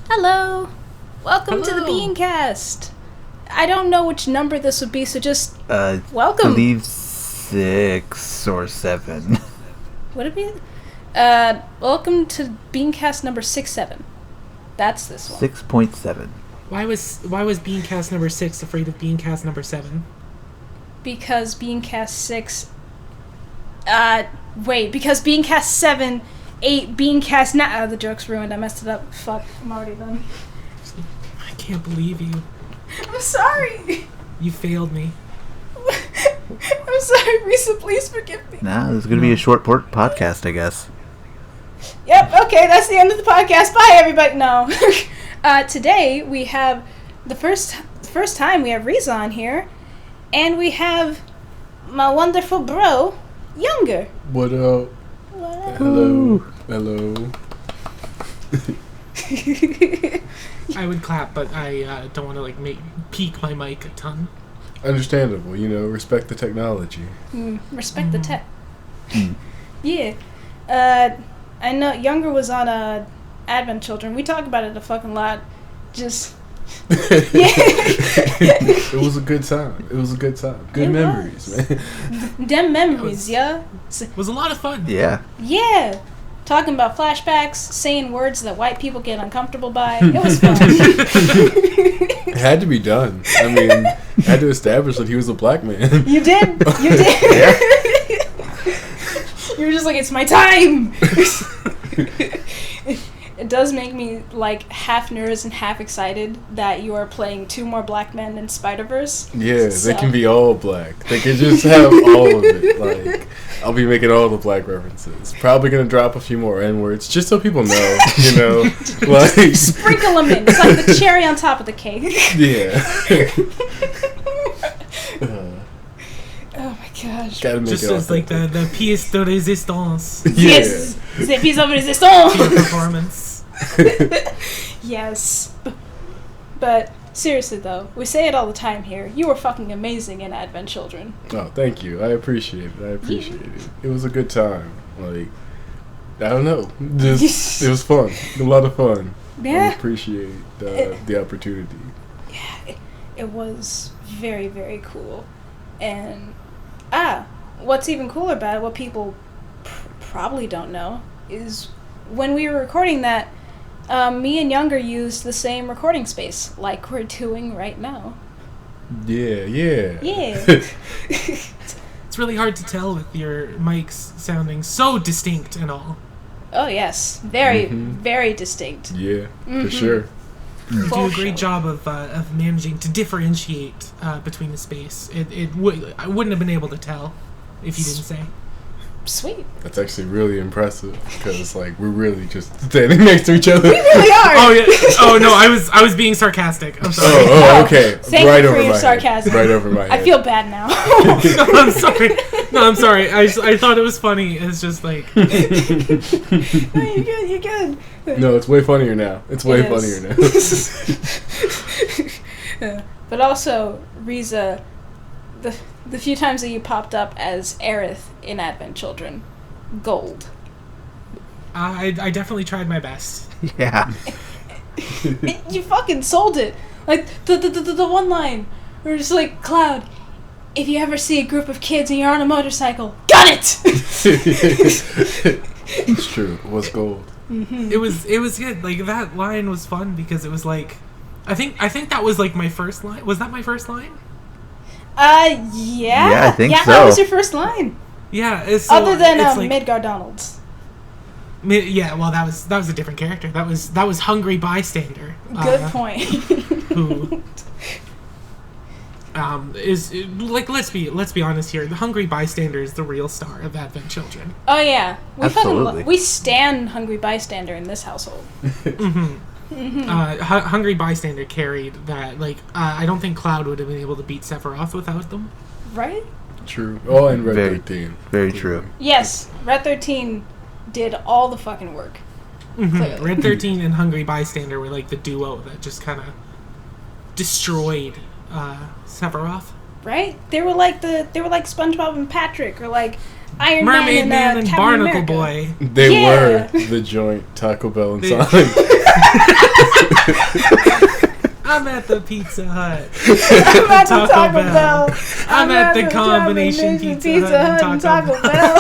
Hello! Welcome to the BeanCast! I don't know which number this would be, so just welcome. I believe 6 or 7. Would it be? Welcome to BeanCast number 6-7. That's this one. 6.7. Why was BeanCast number 6 afraid of BeanCast number 7? Because BeanCast 6... because BeanCast 7... 8 BeanCast the joke's ruined. I messed it up. Fuck, I'm already done. I can't believe you. I'm sorry. You failed me. I'm sorry, Risa. Please forgive me. Nah, this is gonna be a short podcast, I guess. Yep. Okay, that's the end of the podcast. Bye, everybody. No. Today we have the first time we have Risa on here, and we have my wonderful bro, Younger. What up? Hello. I would clap, but I don't want to peak my mic a ton. Understandable, respect the technology. Respect the tech. Yeah. I know Younger was on Advent Children. We talk about it a fucking lot. Just It was a good time. Good memories, man. Them memories, yeah. It was a lot of fun. Yeah. Yeah. Talking about flashbacks, saying words that white people get uncomfortable by. It was fun. It had to be done. I mean, I had to establish that he was a black man. You did. Yeah. You were just like, it's my time. It does make me half nervous and half excited that you are playing 2 more black men in Spider-Verse. Yeah, so. They can be all black. They can just have all of it. I'll be making all the black references. Probably gonna drop a few more N-words just so people know, Sprinkle them in. It's like the cherry on top of the cake. Yeah. Oh my gosh. Gotta make just it as the pièce de résistance. Yeah. Yes. The piece of resistance. Performance. Yes. But seriously though, we say it all the time here. You were fucking amazing in Advent Children. Oh, thank you. I appreciate it. It was a good time. I don't know. It was fun. A lot of fun. Yeah. I appreciate the opportunity. Yeah, it was very, very cool. And what's even cooler about it, what people probably don't know, is when we were recording that, me and Younger used the same recording space, like we're doing right now. Yeah. It's really hard to tell with your mics sounding so distinct and all. Oh yes, very, very distinct. Yeah, for sure. You do a great job of managing to differentiate between the space. I wouldn't have been able to tell if you didn't say. Sweet. That's actually really impressive because we're really just standing next to each other. We really are. Oh yeah. Oh no, I was being sarcastic. I'm sorry. Oh okay. Thank you for your sarcasm. Right over my head. I feel bad now. No, I'm sorry. I thought it was funny. It's just No, you're good. No, it's way funnier now. But also, Riza, the few times that you popped up as Aerith in Advent Children, gold. I definitely tried my best. Yeah. You fucking sold it. The one line where it's Cloud, if you ever see a group of kids and you're on a motorcycle, got it! It's true. It was gold. Mm-hmm. It was good. That line was fun because it was I think that was my first line. Was that my first line? Yeah. Yeah, I think so. That was your first line. Yeah. Other than Midgar Donald's. Yeah, well, that was a different character. That was Hungry Bystander. Good point. Who is like, let's be honest here. The Hungry Bystander is the real star of Advent Children. Oh yeah, Absolutely. we stand Hungry Bystander in this household. Hungry Bystander carried that. Like, I don't think Cloud would have been able to beat Sephiroth without them. Right? True. Oh, and Red 13. Very true. Yes, Red 13 did all the fucking work. Clearly. Red 13 and Hungry Bystander were like the duo that just kind of destroyed Sephiroth. Right? They were like SpongeBob and Patrick, or like Iron Mermaid Man and Captain Barnacle America. Boy. They Yeah. were the joint Taco Bell and They- Sonic. I'm at the Pizza Hut. I'm at the Taco Taco Bell. Bell. I'm at the combination Pizza Hut and Taco Bell.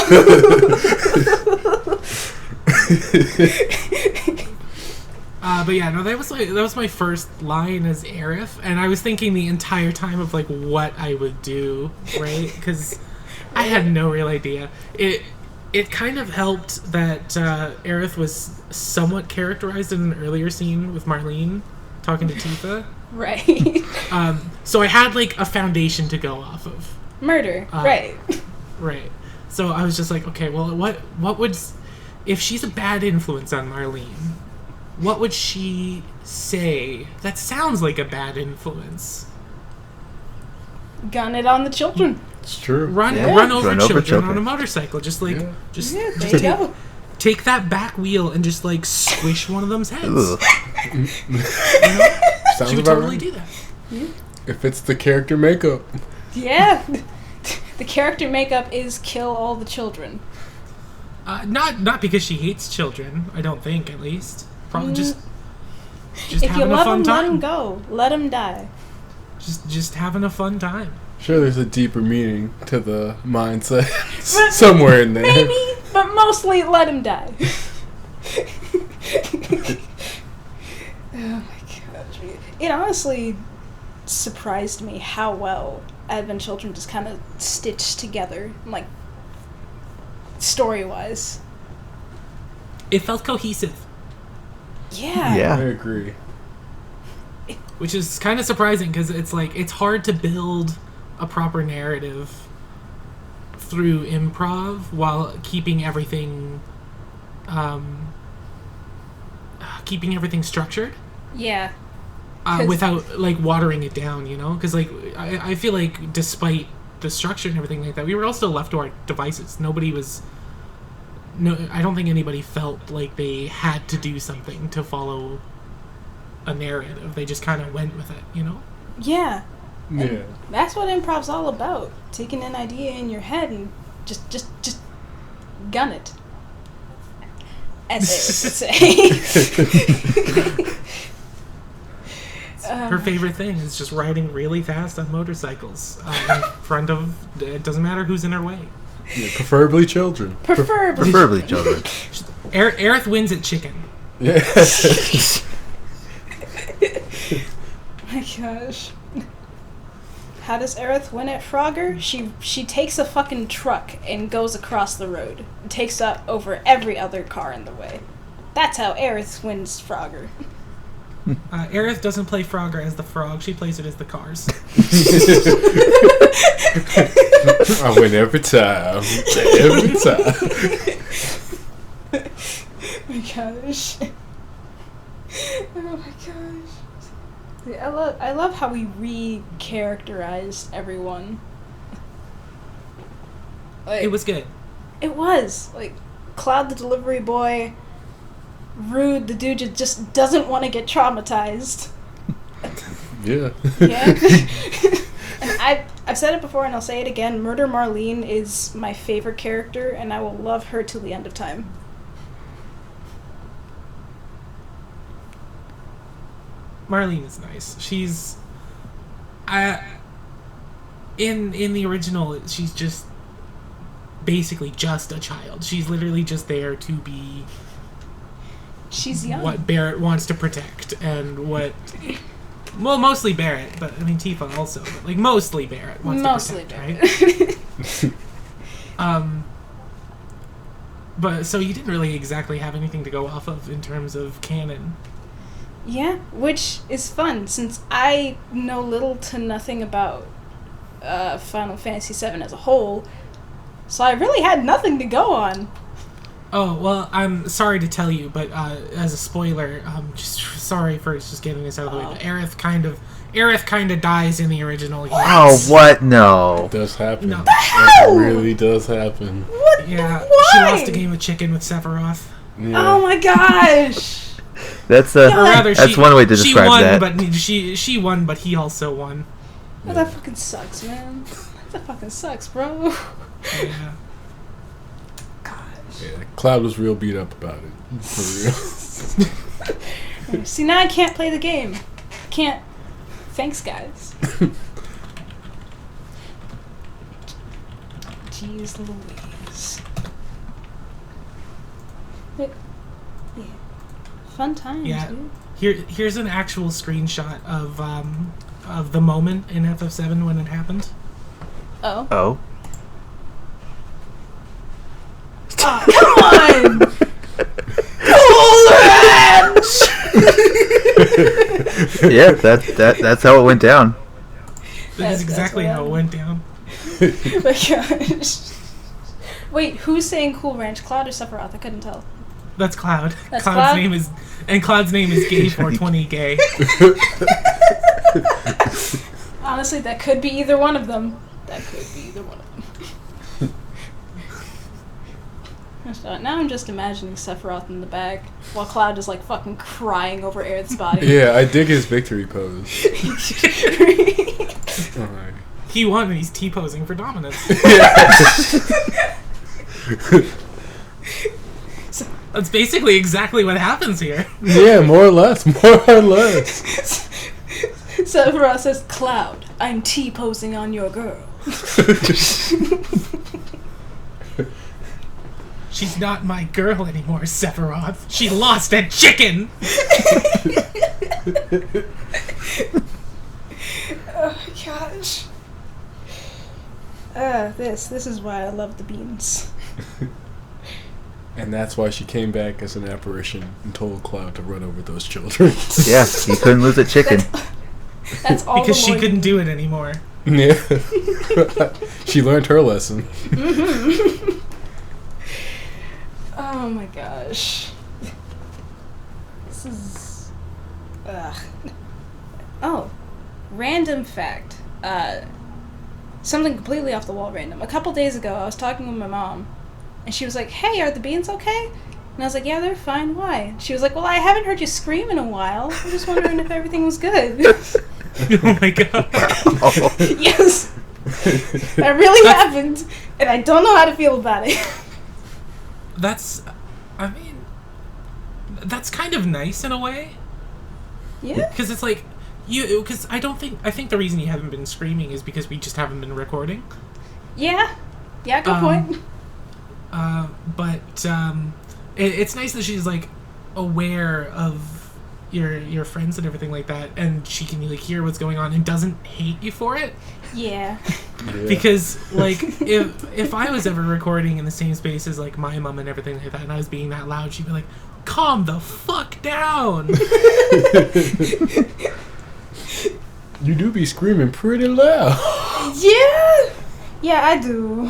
But yeah, no, that was my first line as Aerith, and I was thinking the entire time of like what I would do, right? Because I had no real idea. It kind of helped that Aerith was somewhat characterized in an earlier scene with Marlene talking to Tifa. Right. So I had like a foundation to go off of. Murder. Right. Right. So I was just like, okay, well, what would, if she's a bad influence on Marlene, what would she say that sounds like a bad influence? Gun it on the children. It's true. Run over Run over children children. on a motorcycle. Just like, Yeah. just There just you go. take that back wheel and just like squish one of them's heads. Ugh. Sounds She would about totally right. do that. If it's the character makeup. Yeah. The character makeup is kill all the children. Not because she hates children. I don't think, at least. Probably just If you having a love fun them, let time. them go. Let them die. Just having a fun time. Sure, there's a deeper meaning to the mindset somewhere in there. Maybe, but mostly let him die. Oh my gosh. It honestly surprised me how well Advent Children just kind of stitched together, like, story-wise. It felt cohesive. Yeah. Yeah. I agree. Which is kind of surprising because it's like it's hard to build a proper narrative through improv while keeping everything structured Yeah. 'Cause- without like watering it down, you know? Because like I feel like despite the structure and everything like that, we were all still left to our devices. I don't think anybody felt like they had to do something to follow a narrative. They just kind of went with it, you know? Yeah. Yeah. That's what improv's all about. Taking an idea in your head and just gun it. As they would say. Her favorite thing is just riding really fast on motorcycles in front of. It doesn't matter who's in her way. Yeah, preferably children. Preferably children. Aerith wins at chicken. Yeah. My gosh. How does Aerith win at Frogger? She takes a fucking truck and goes across the road. And takes up over every other car in the way. That's how Aerith wins Frogger. Aerith doesn't play Frogger as the frog. She plays it as the cars. I win every time. Every time. Oh my gosh. Oh my gosh. Yeah, I love how we re-characterized everyone. Like, It was good. It was. Like, Cloud the delivery boy, Rude, the dude just doesn't want to get traumatized. Yeah. Yeah. And I've said it before and I'll say it again, Murder Marlene is my favorite character and I will love her till the end of time. Marlene is nice. She's, in the original, she's just basically just a child. She's literally just there to be She's young. what Barret wants to protect and what. Well, mostly Barret, but I mean Tifa also. But like mostly Barret wants Mostly to protect, Barret. right? But so you didn't really exactly have anything to go off of in terms of canon. Yeah, which is fun since I know little to nothing about Final Fantasy VII as a whole, so I really had nothing to go on. Oh, well, I'm sorry to tell you, but as a spoiler, just sorry for just getting this out of the way, but Aerith kind of dies in the original games. Oh, what? No. It does happen. No. It really does happen. What? Yeah, Why? she lost a game of chicken with Sephiroth. Yeah. Oh my gosh! That's No, Or rather, that's one way to she describe won, that. but she won, but he also won. Oh, that fucking sucks, man. That fucking sucks, bro. Yeah. Gosh. Yeah, Cloud was real beat up about it. For real. See, now I can't play the game. Can't. Thanks, guys. Jeez Louise. But, yeah. Fun times, Yeah. dude. Here's an actual screenshot of the moment in FF7 when it happened. Oh. Oh. Oh, come on! Cool Yeah, that's how it went down. That's exactly what how it went down. Oh my gosh. Wait, who's saying Cool Ranch? Cloud or Sephiroth? I couldn't tell. That's Cloud. That's Cloud's Cloud? name is Cloud's name is Gay420 Gay. Honestly, that could be either one of them. That could be either one of them. So now I'm just imagining Sephiroth in the back while Cloud is like fucking crying over Aerith's body. Yeah, I dig his victory pose. Alright. He won and he's T-posing for dominance. That's basically exactly what happens here. Yeah, more or less. More or less. Sephiroth says, Cloud, I'm T-posing on your girl. She's not my girl anymore, Sephiroth. She lost that chicken! Oh my gosh. This is why I love the beans. And that's why she came back as an apparition and told Cloud to run over those children. Yeah, you couldn't lose a chicken. That's all Because the she more couldn't you- do it anymore. Yeah. She learned her lesson. Oh my gosh. This is... Ugh. Oh. Random fact. Something completely off the wall random. A couple days ago, I was talking with my mom, and she was like, hey, are the beans okay? And I was like, yeah, they're fine. Why? She was like, well, I haven't heard you scream in a while. I'm just wondering if everything was good. Oh my god. Oh. Yes. That really happened, and I don't know how to feel about it. That's kind of nice in a way. Yeah? Because it's like, because I think the reason you haven't been screaming is because we just haven't been recording. Yeah. Yeah, good point. But it's nice that she's like aware of your friends and everything like that, and she can like hear what's going on and doesn't hate you for it. Yeah. Yeah. Because like if I was ever recording in the same space as like my mom and everything like that, and I was being that loud, she'd be like, "Calm the fuck down." You do be screaming pretty loud. Yeah. Yeah, I do.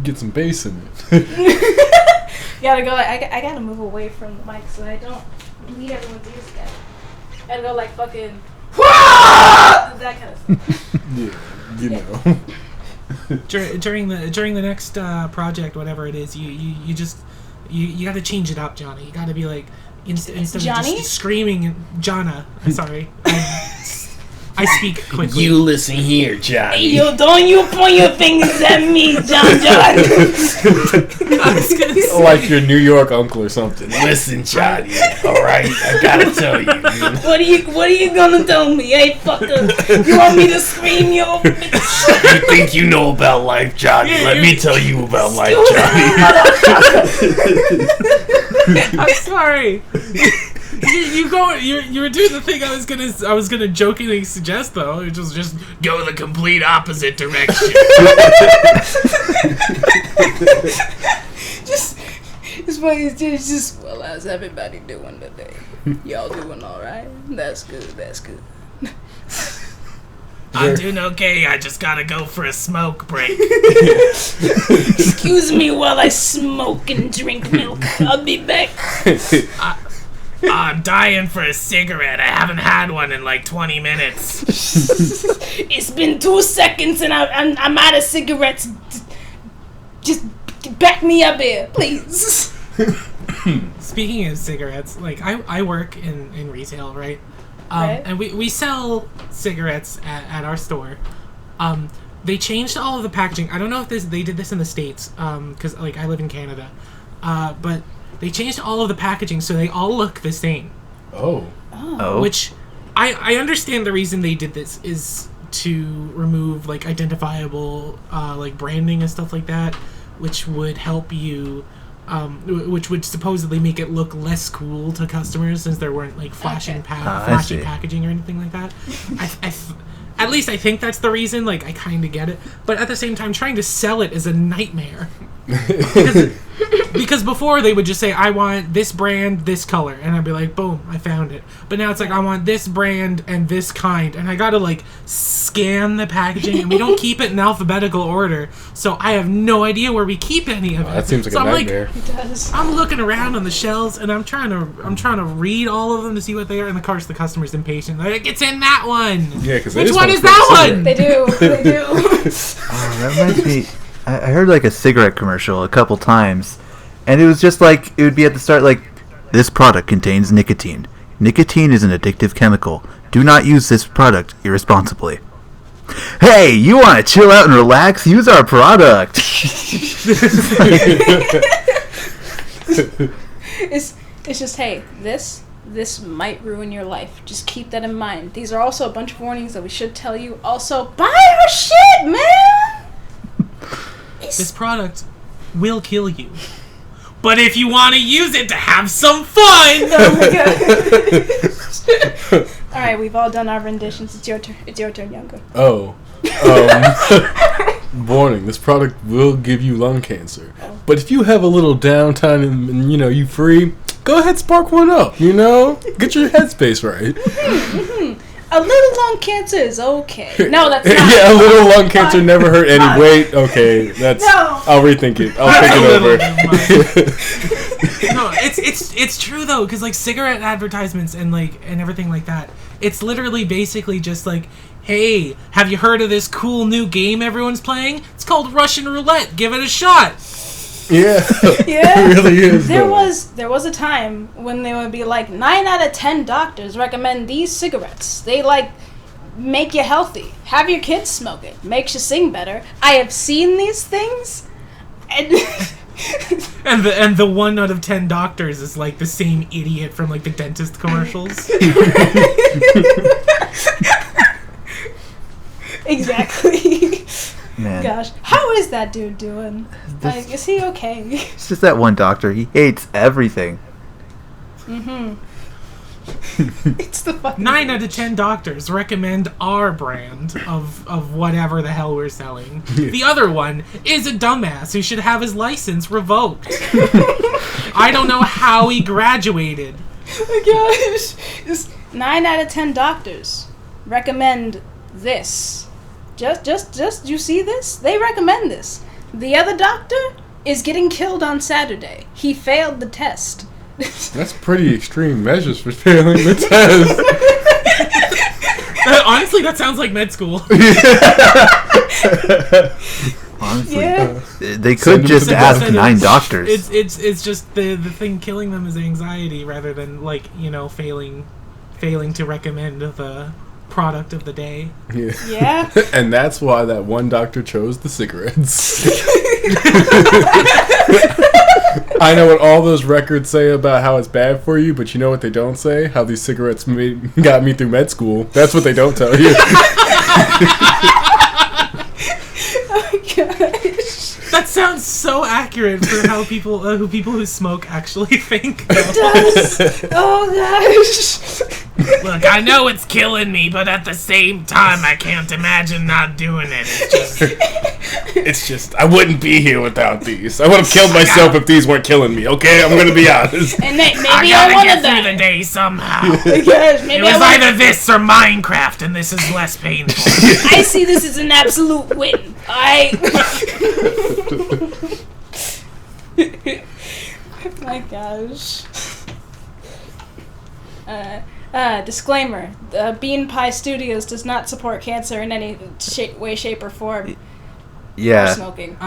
Get some bass in it. Gotta go. I gotta move away from the mic so I don't bleed everyone's ears again. Gotta go like fucking that kind of stuff. Yeah, you know. during the next project, whatever it is, you just you got to change it up, Johnny. You got to be like instead of Johnny? just screaming, Jonna. I'm sorry. I speak quickly. You listen here, Johnny. Yo, don't you point your fingers at me, John. I was gonna say, Like your New York uncle or something. Listen, Johnny. All right, I gotta tell you. What are you gonna tell me? Hey, fucker, you want me to scream, yo? Bitch? You think you know about life, Johnny? Yeah, Let you- me tell you about life, Johnny. I'm sorry. You were doing the thing I was gonna jokingly suggest though, which was just go the complete opposite direction. Just funny. It's just, well, how's everybody doing today? Y'all doing all right? That's good. That's good. I'm doing okay. I just gotta go for a smoke break. Excuse me while I smoke and drink milk. I'll be back. I'm dying for a cigarette. I haven't had one in like 20 minutes. It's been 2 seconds and I'm out of cigarettes. Just back me up here, please. Speaking of cigarettes, like I work in retail, right? Right. And we sell cigarettes at our store. They changed all of the packaging. I don't know if they did this in the States, because like I live in Canada, but they changed all of the packaging so they all look the same. Oh. Which I understand the reason they did this is to remove like identifiable like branding and stuff like that, which would help you. Which would supposedly make it look less cool to customers since there weren't like flashing packaging or anything like that. At least I think that's the reason. Like I kind of get it, but at the same time, trying to sell it is a nightmare. Because before they would just say, I want this brand, this color, and I'd be like, boom, I found it. But now it's like, I want this brand and this kind, and I gotta like scan the packaging, and we don't keep it in alphabetical order, so I have no idea where we keep any of it. That seems like so a nightmare. It does. I'm looking around on the shelves, and I'm trying to read all of them to see what they are, and of course the customer's impatient. Like, it's in that one. Yeah, because which one is that one? They do. They do. Oh, that reminds me. I heard like a cigarette commercial a couple times, and it was just like it would be at the start like, this product contains nicotine. Nicotine is an addictive chemical. Do not use this product irresponsibly. Hey, you want to chill out and relax? Use our product. It's just, hey, this might ruin your life. Just keep that in mind. These are also a bunch of warnings that we should tell you. Also, buy our shit, man. This product will kill you. But if you want to use it to have some fun... Oh my god. Alright, we've all done our renditions. It's your turn. It's your turn, Younger. Oh. Warning, this product will give you lung cancer. But if you have a little downtime and you free, go ahead, spark one up, get your headspace right. A little lung cancer is okay. No, that's not. Yeah, a little lung cancer never hurt any. Wait, okay, that's. No. I'll rethink it. I'll think it over. No, it's true though, because like cigarette advertisements and everything like that, it's literally basically just like, hey, have you heard of this cool new game everyone's playing? It's called Russian Roulette. Give it a shot. Yeah. Yeah. It really is. There was a time when they would be like 9 out of 10 doctors recommend these cigarettes. They make you healthy. Have your kids smoke it. Makes you sing better. I have seen these things, and and the 1 out of 10 doctors is like the same idiot from like the dentist commercials. Exactly. Man. Gosh, how is that dude doing? Like, is he okay? It's just that one doctor. He hates everything. It's the fucking 9 out of 10 doctors recommend our brand of whatever the hell we're selling. The other one is a dumbass who should have his license revoked. I don't know how he graduated. Oh my gosh. It's 9 out of 10 doctors recommend this. Just you see this? They recommend this. The other doctor is getting killed on Saturday. He failed the test. That's pretty extreme measures for failing the test. Honestly, that sounds like med school. Honestly, Yeah. they could just ask 9 doctors. It's just the thing killing them is anxiety rather than failing to recommend the product of the day. Yeah. And that's why that one doctor chose the cigarettes. I know what all those records say about how it's bad for you, but you know what they don't say? How these cigarettes got me through med school. That's what they don't tell you. Oh my gosh. That sounds so accurate for how people who smoke actually think. It does. Oh gosh. Look, I know it's killing me, but at the same time, I can't imagine not doing it. It's just, I wouldn't be here without these. I would have killed myself if these weren't killing me, okay? I'm gonna be honest. And maybe I I gotta want get to through die. the day somehow. Because It maybe was I want either this or Minecraft, and this is less painful. I see this as an absolute win. My gosh. Disclaimer: Bean Pie Studios does not support cancer in any way, shape, or form. Or Yeah. smoking.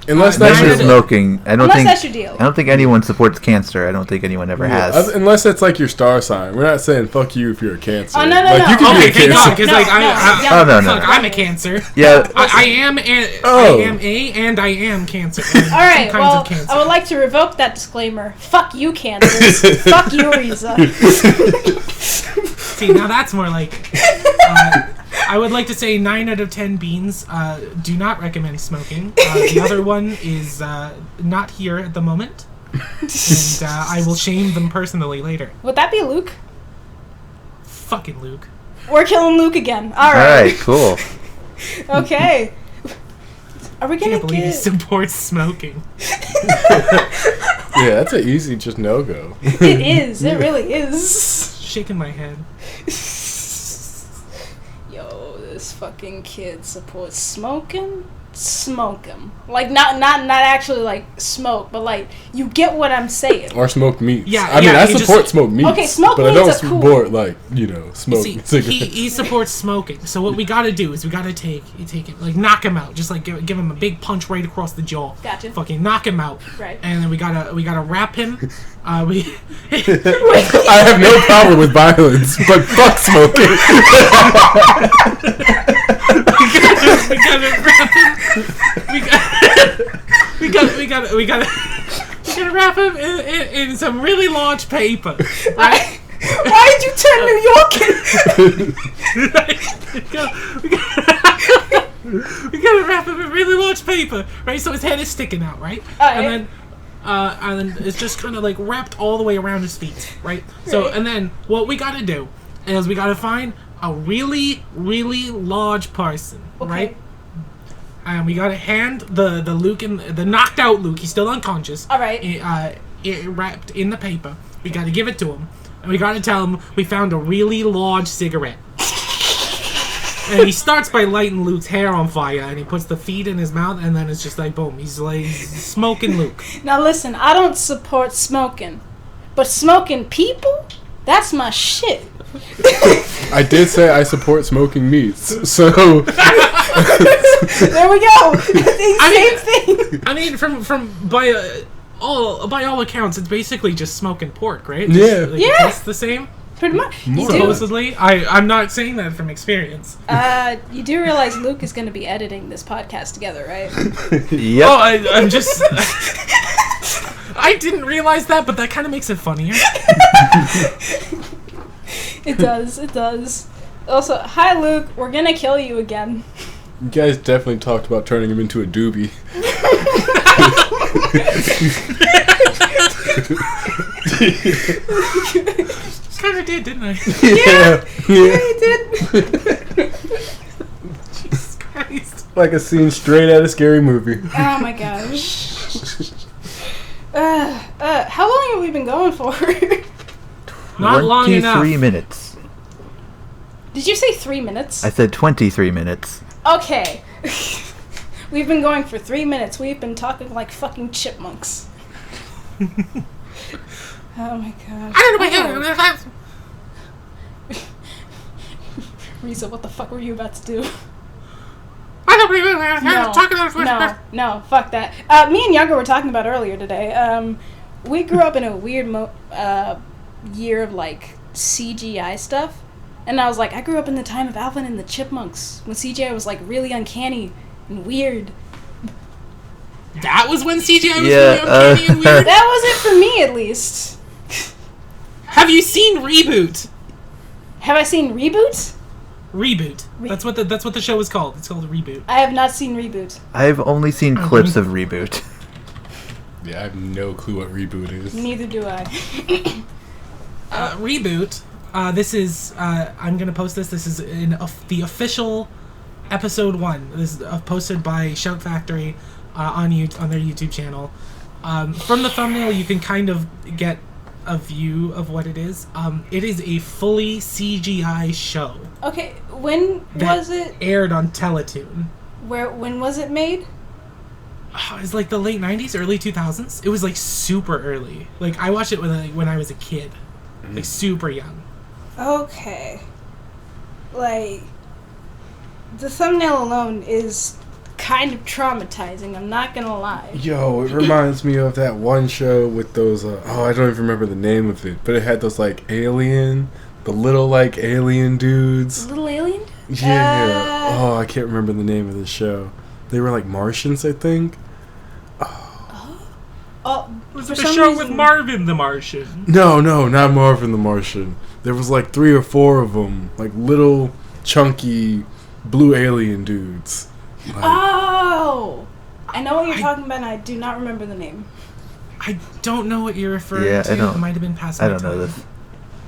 Unless That's that's just smoking. I don't Unless think. that's your deal. I don't think anyone supports cancer. I don't think anyone ever has. Unless that's like your star sign. We're not saying fuck you if you're a Cancer. Oh, no, like, no. You can Okay, be a thank God, Cancer. because No, like no, I Oh, no. look, I'm a Cancer. Yeah. I am and I am Cancer. All right. Two kinds Well, of cancer. I would like to revoke that disclaimer. Fuck you, cancers. Fuck you, Riza. See, now that's more like. I would like to say 9 out of 10 beans do not recommend smoking. The other one is not here at the moment. And I will shame them personally later. Would that be Luke? Fucking Luke. We're killing Luke again. All All right. right. Cool. Okay. Are we I gonna can't believe he get? supports smoking. Yeah, that's an easy just no-go. It is. It really is. Shaking my head. Yo, this fucking kid supports smoking. Smoke 'em. Like not actually like smoke, but like you get what I'm saying. Or smoked meats. Yeah, I mean, yeah, I you support just- smoked meats. Okay, smoked but I meats don't are cool. support, like, You smoke see, cigarettes. he supports smoking. So what we gotta do is we gotta take it, like knock him out, just like give him a big punch right across the jaw. Gotcha. Fucking knock him out. Right. And then we gotta wrap him. We I have no problem with violence, but fuck smoking. we gotta wrap him. We gotta wrap him in some really large paper. Right? Why did you turn New York? We gotta wrap him in really large paper, right? So his head is sticking out, right? Alright. And then it's just kind of like wrapped all the way around his feet, right? So, Right. and then what we gotta do is we gotta find a really, really large person, right? And we gotta hand the Luke the knocked out Luke. He's still unconscious. All right. Wrapped in the paper. We gotta give it to him, and we gotta tell him we found a really large cigarette. And he starts by lighting Luke's hair on fire, and he puts the feed in his mouth, and then it's just like boom. He's like smoking Luke. Now listen, I don't support smoking, but smoking people, that's my shit. I did say I support smoking meats, so There we go. Same thing. I mean, by all accounts, it's basically just smoking pork, right? Yeah. Like, Yeah. It tastes the same. Pretty much. You do. Supposedly, I'm not saying that from experience. You do realize Luke is going to be editing this podcast together, right? Yep. Oh, I'm just. I didn't realize that, but that kind of makes it funnier. It does. It does. Also, hi Luke. We're gonna kill you again. you guys definitely talked about turning him into a doobie. Kind of did, didn't I? Yeah. You did. Jesus Christ. Like a scene straight out of a scary movie. Oh my gosh. How long have we been going for? Not long 23 enough. minutes. Did you say 3 minutes? I said 23 minutes. Okay. We've been going for 3 minutes. We've been talking like fucking chipmunks. Oh my gosh. I don't know. Riza, what the fuck were you about to do? I don't believe it. No, fuck that. Me and Younger were talking about earlier today. We grew up in a weird year of like CGI stuff, and I was like, I grew up in the time of Alvin and the Chipmunks when CGI was like really uncanny and weird. That was when CGI was Yeah, really uncanny and weird. That was it for me, at least. Have you seen Reboot? Have I seen Reboot? Reboot. That's what the show is called. It's called Reboot. I have not seen Reboot. I've only seen clips of Reboot. Yeah, I have no clue what reboot is. Neither do I. Reboot This is I'm gonna post this. This is the official episode 1. This is posted by Shout Factory on their YouTube channel. From the thumbnail, you can kind of get a view of what it is. It is a fully CGI show. Okay, when was it? Aired on Teletoon. When was it made? It was like the late 90s, early 2000s. It was like super early. Like I watched it when I was a kid, like super young. Okay. Like, the thumbnail alone is kind of traumatizing, I'm not gonna lie. Yo, it reminds me of that one show with those, I don't even remember the name of it, but it had those, like, the little, like, alien dudes. Little alien? Yeah. I can't remember the name of the show. They were, like, Martians, I think. Was it the show with Marvin the Martian? No, not Marvin the Martian. There was, like, 3 or 4 of them, like, little, chunky, blue alien dudes. Like, I know what you're talking about, and I do not remember the name. I don't know what you're referring to. I don't. It might have been past my I don't time. know this.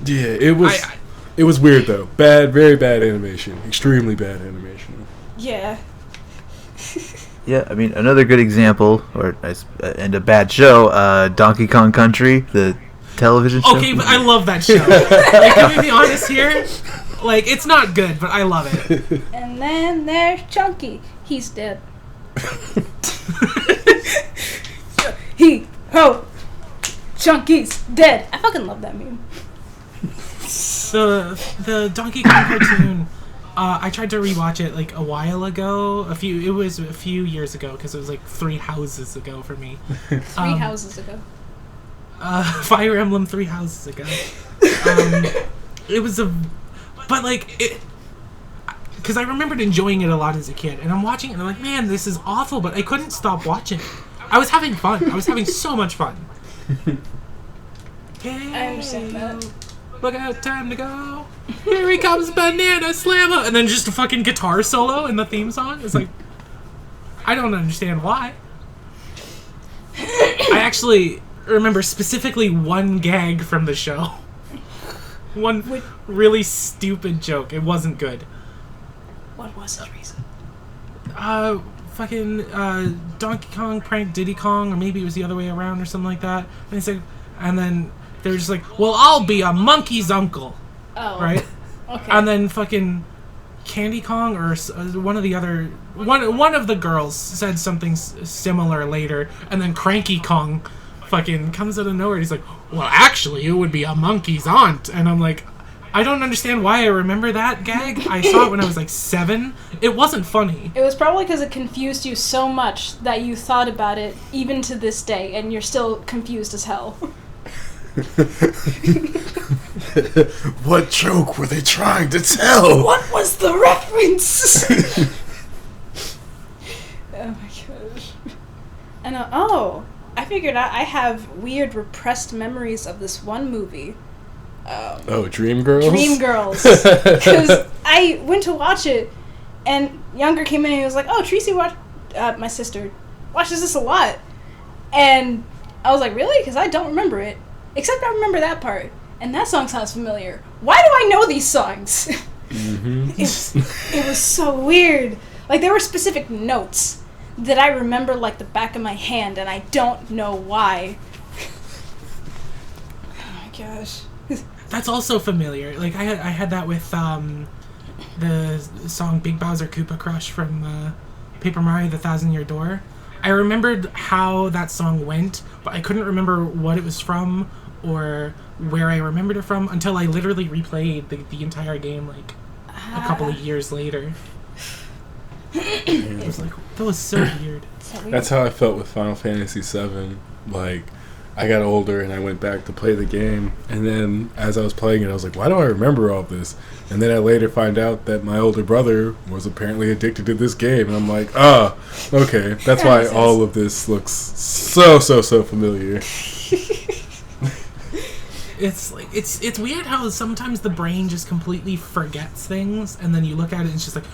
Yeah, it was. It was weird though. Bad, very bad animation. Extremely bad animation. Yeah. Yeah, I mean, another good example, and a bad show, Donkey Kong Country, the television show. Okay, but I love that show. Like, can we be honest here? Like, it's not good, but I love it. And then there's Chunky. He's dead. Chunky's dead. I fucking love that meme. The Donkey Kong cartoon, I tried to rewatch it like a while ago. It was a few years ago because it was like 3 houses ago for me. 3 houses ago. Fire Emblem 3 houses ago. It was but like it, because I remembered enjoying it a lot as a kid, and I'm watching it and I'm like, man, this is awful, but I couldn't stop watching. I was having fun. I was having so much fun. I understand that. Look out, time to go. Here he comes, Banana Slammer. And then just a fucking guitar solo in the theme song. It's like, I don't understand why. I actually remember specifically one gag from the show. One really stupid joke. It wasn't good. What was the reason? Donkey Kong pranked Diddy Kong, or maybe it was the other way around or something like that. And then they were just like, well, I'll be a monkey's uncle. Oh. Right? Okay. And then fucking Candy Kong or one of the girls said something similar later, and then Cranky Kong fucking comes out of nowhere. He's like, well, actually, it would be a monkey's aunt. And I'm like, I don't understand why I remember that gag. I saw it when I was like 7. It wasn't funny. It was probably because it confused you so much that you thought about it even to this day, and you're still confused as hell. What joke were they trying to tell? What was the reference? Oh my gosh. And I figured out I have weird repressed memories of this one movie. Dreamgirls? Dreamgirls. Because I went to watch it, and Younger came in and he was like, oh, Tracy my sister watches this a lot. And I was like, really? Because I don't remember it. Except I remember that part. And that song sounds familiar. Why do I know these songs? Mm-hmm. It was so weird. Like, there were specific notes that I remember like the back of my hand, and I don't know why. Oh my gosh. That's also familiar. Like, I had that with the song Big Bowser Koopa Crush from Paper Mario The 1,000-Year Door. I remembered how that song went, but I couldn't remember what it was from or where I remembered it from until I literally replayed the entire game like a couple of years later. It was like, that was so weird. That's how I felt with Final Fantasy VII. Like, I got older and I went back to play the game, and then as I was playing it, I was like, why do I remember all this? And then I later find out that my older brother was apparently addicted to this game, and I'm like, okay, that's why all of this looks so familiar. It's like it's weird how sometimes the brain just completely forgets things, and then you look at it and it's just like,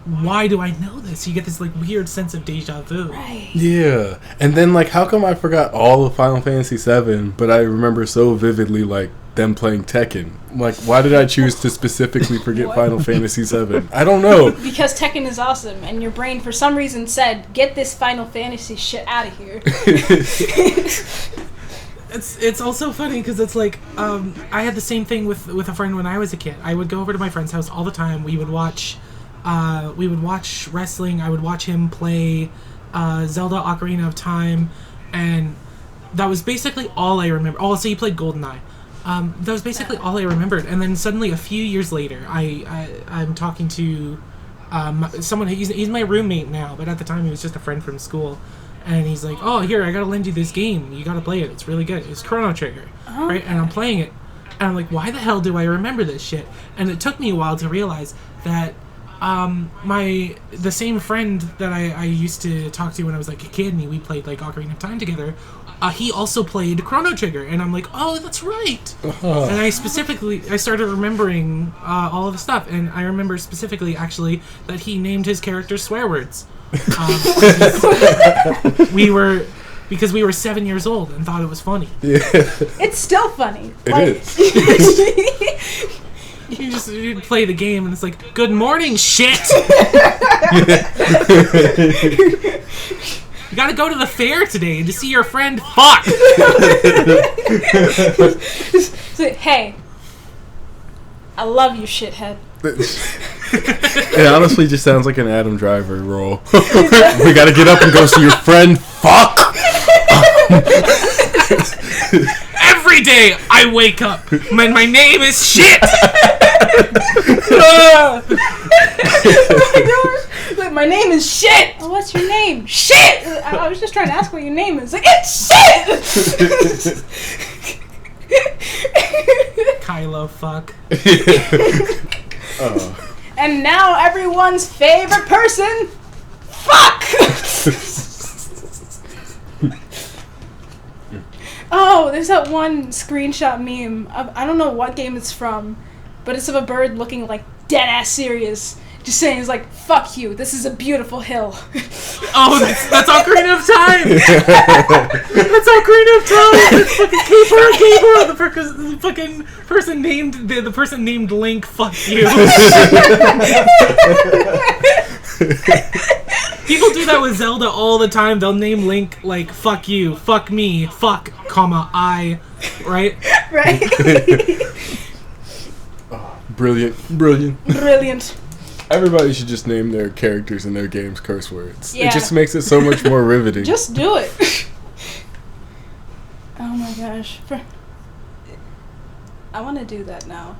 why do I know this? You get this like weird sense of deja vu. Right. Yeah, and then like, how come I forgot all of Final Fantasy VII, but I remember so vividly like them playing Tekken? Like, why did I choose to specifically forget What? Final Fantasy VII? I don't know. Because Tekken is awesome, and your brain for some reason said, "Get this Final Fantasy shit out of here." It's also funny because it's like I had the same thing with a friend when I was a kid. I would go over to my friend's house all the time. We would watch wrestling. I would watch him play Zelda Ocarina of Time, and that was basically all I remember. Oh, so he played GoldenEye. That was basically all I remembered. And then suddenly, a few years later, I'm talking to someone. He's my roommate now, but at the time he was just a friend from school. And he's like, "Oh, here, I gotta lend you this game. You gotta play it. It's really good. It's Chrono Trigger." Right? And I'm playing it. And I'm like, why the hell do I remember this shit? And it took me a while to realize that the same friend that I used to talk to when I was like a kid and we played like Ocarina of Time together, he also played Chrono Trigger. And I'm like, oh, that's right. And I started remembering all of the stuff. And I remember specifically, actually, that he named his characters swear words. Because we were 7 years old and thought it was funny. Yeah, It's still funny. it is. You play the game and it's like, good morning, shit! You gotta go to the fair today to see your friend. Fuck! So, hey, I love you, shithead. It honestly just sounds like an Adam Driver role. We gotta get up and go see your friend. Fuck! Every day I wake up, my name is shit! Like, my name is shit! Oh, what's your name? Shit! I was just trying to ask what your name is. Like, it's shit! Kylo, fuck. And now everyone's favorite person, fuck! Oh, there's that one screenshot meme. I don't know what game it's from, but it's of a bird looking like dead-ass serious. Just saying, it's like, fuck you, this is a beautiful hill. Oh, that's Ocarina of Time! That's Ocarina of Time! It's fucking Caper! The fucking person named, the person named Link, fuck you. People do that with Zelda all the time. They'll name Link, like, fuck you, fuck me, fuck, comma, I, right? Right? Brilliant. Brilliant. Everybody should just name their characters in their games curse words. Yeah. It just makes it so much more riveting. Just do it. Oh my gosh. I want to do that now.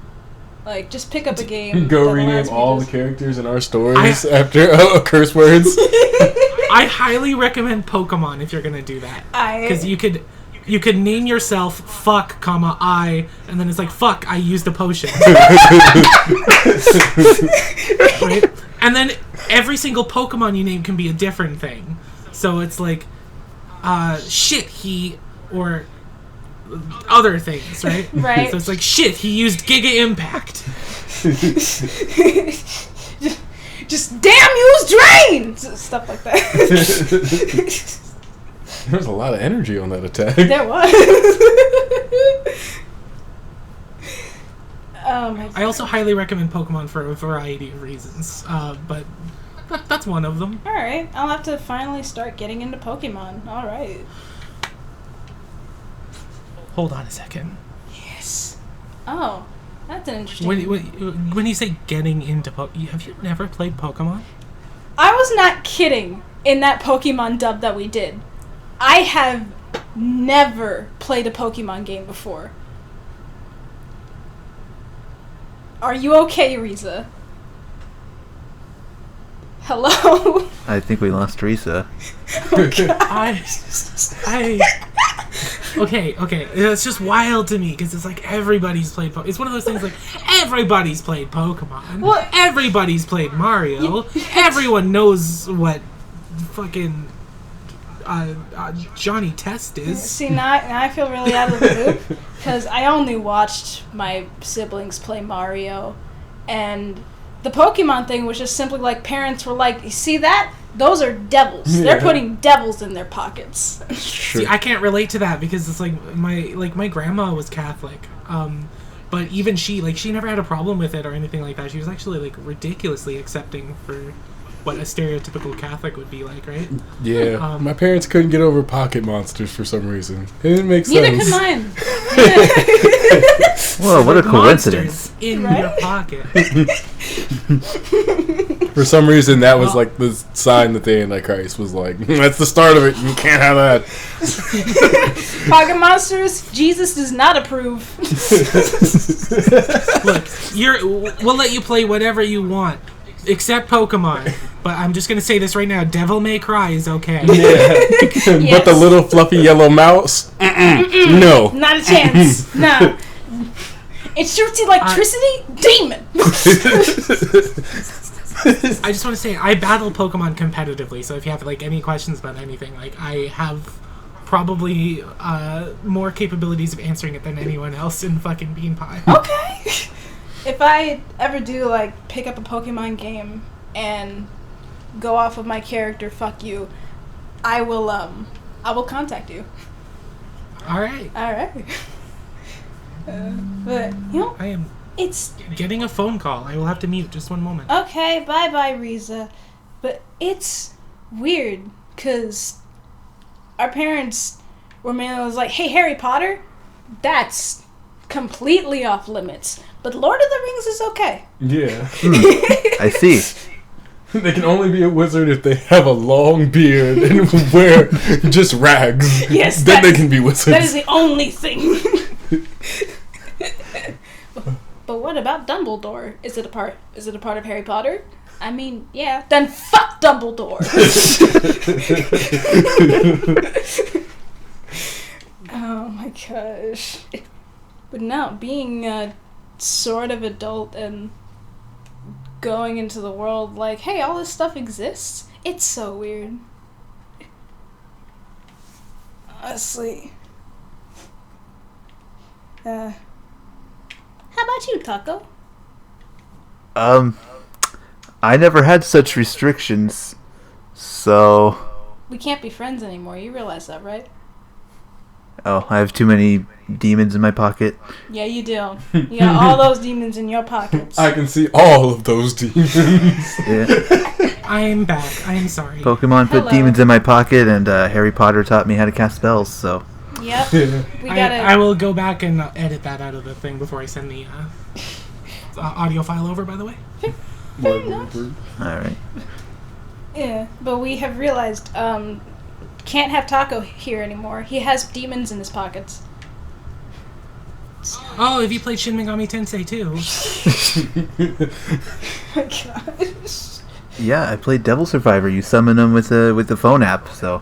Like, just pick up a game. Go that rename allows me all to the characters in our stories after curse words. I highly recommend Pokemon if you're gonna do that. Because you could name yourself fuck, comma, I, and then it's like, fuck, I used a potion. Right? And then every single Pokemon you name can be a different thing. So it's like, shit, he, or other things, right? Right. So it's like, shit, he used Giga Impact. just damn use drain! Stuff like that. There's a lot of energy on that attack. There was. Oh my god. I also highly recommend Pokemon for a variety of reasons, but that's one of them. Alright, I'll have to finally start getting into Pokemon. Alright. Hold on a second. Yes. Oh, that's an interesting... When you say getting into Pokemon, have you never played Pokemon? I was not kidding in that Pokemon dub that we did. I have never played a Pokemon game before. Are you okay, Riza? Hello? I think we lost Teresa. Oh, God. Okay, it's just wild to me because it's like everybody's played Pokemon. It's one of those things like everybody's played Pokemon. What? Everybody's played Mario. Everyone knows what fucking Johnny Test is. See, now I feel really out of the loop because I only watched my siblings play Mario, and the Pokemon thing was just simply like parents were like, "You see that? Those are devils. Yeah. They're putting devils in their pockets." Sure. See, I can't relate to that because it's like my grandma was Catholic, but even she never had a problem with it or anything like that. She was actually like ridiculously accepting for what a stereotypical Catholic would be like, right? Yeah, my parents couldn't get over pocket monsters for some reason. It didn't make Neither sense. could mine. Whoa, what a coincidence. Monsters in Right? your pocket. For some reason, that was like the sign that the Antichrist was like, that's the start of it. You can't have that. Pocket monsters, Jesus does not approve. Look, we'll let you play whatever you want, except Pokemon. But I'm just gonna say this right now: Devil May Cry is okay. Yeah. But the little fluffy yellow mouse, no. Not a chance. Nah. It shoots electricity? Demon! I just want to say I battle Pokemon competitively, so if you have like any questions about anything, like I have probably more capabilities of answering it than anyone else in fucking Bean Pie. Okay. If I ever do like pick up a Pokemon game and go off of my character, fuck you, I will contact you. All right, Alright. But, you know, I am it's... getting a phone call. I will have to mute just one moment. Okay, bye-bye, Riza. But it's weird, because our parents were mainly like, hey, Harry Potter, that's completely off limits. But Lord of the Rings is okay. Yeah. I see. They can only be a wizard if they have a long beard and wear just rags. Yes, then they can be wizards. That is the only thing. But what about Dumbledore? Is it a part of Harry Potter? I mean, yeah. Then fuck Dumbledore. Oh my gosh. But no, being a sort of adult and going into the world like, hey, all this stuff exists. It's so weird. Honestly. How about you, Taco? I never had such restrictions, so... We can't be friends anymore. You realize that, right? Oh, I have too many demons in my pocket. Yeah, you do. You got all those demons in your pockets. I can see all of those demons. Yeah. I'm back. I'm sorry. Pokemon put Hello. demons in my pocket, and Harry Potter taught me how to cast spells, so... Yep. Yeah. We gotta. I will go back and edit that out of the thing before I send the audio file over, by the way. Fair enough. Alright. Yeah, but we have realized, can't have Taco here anymore. He has demons in his pockets. Oh, have you played Shin Megami Tensei too? Oh my gosh. Yeah, I played Devil Survivor. You summon them with the phone app, so...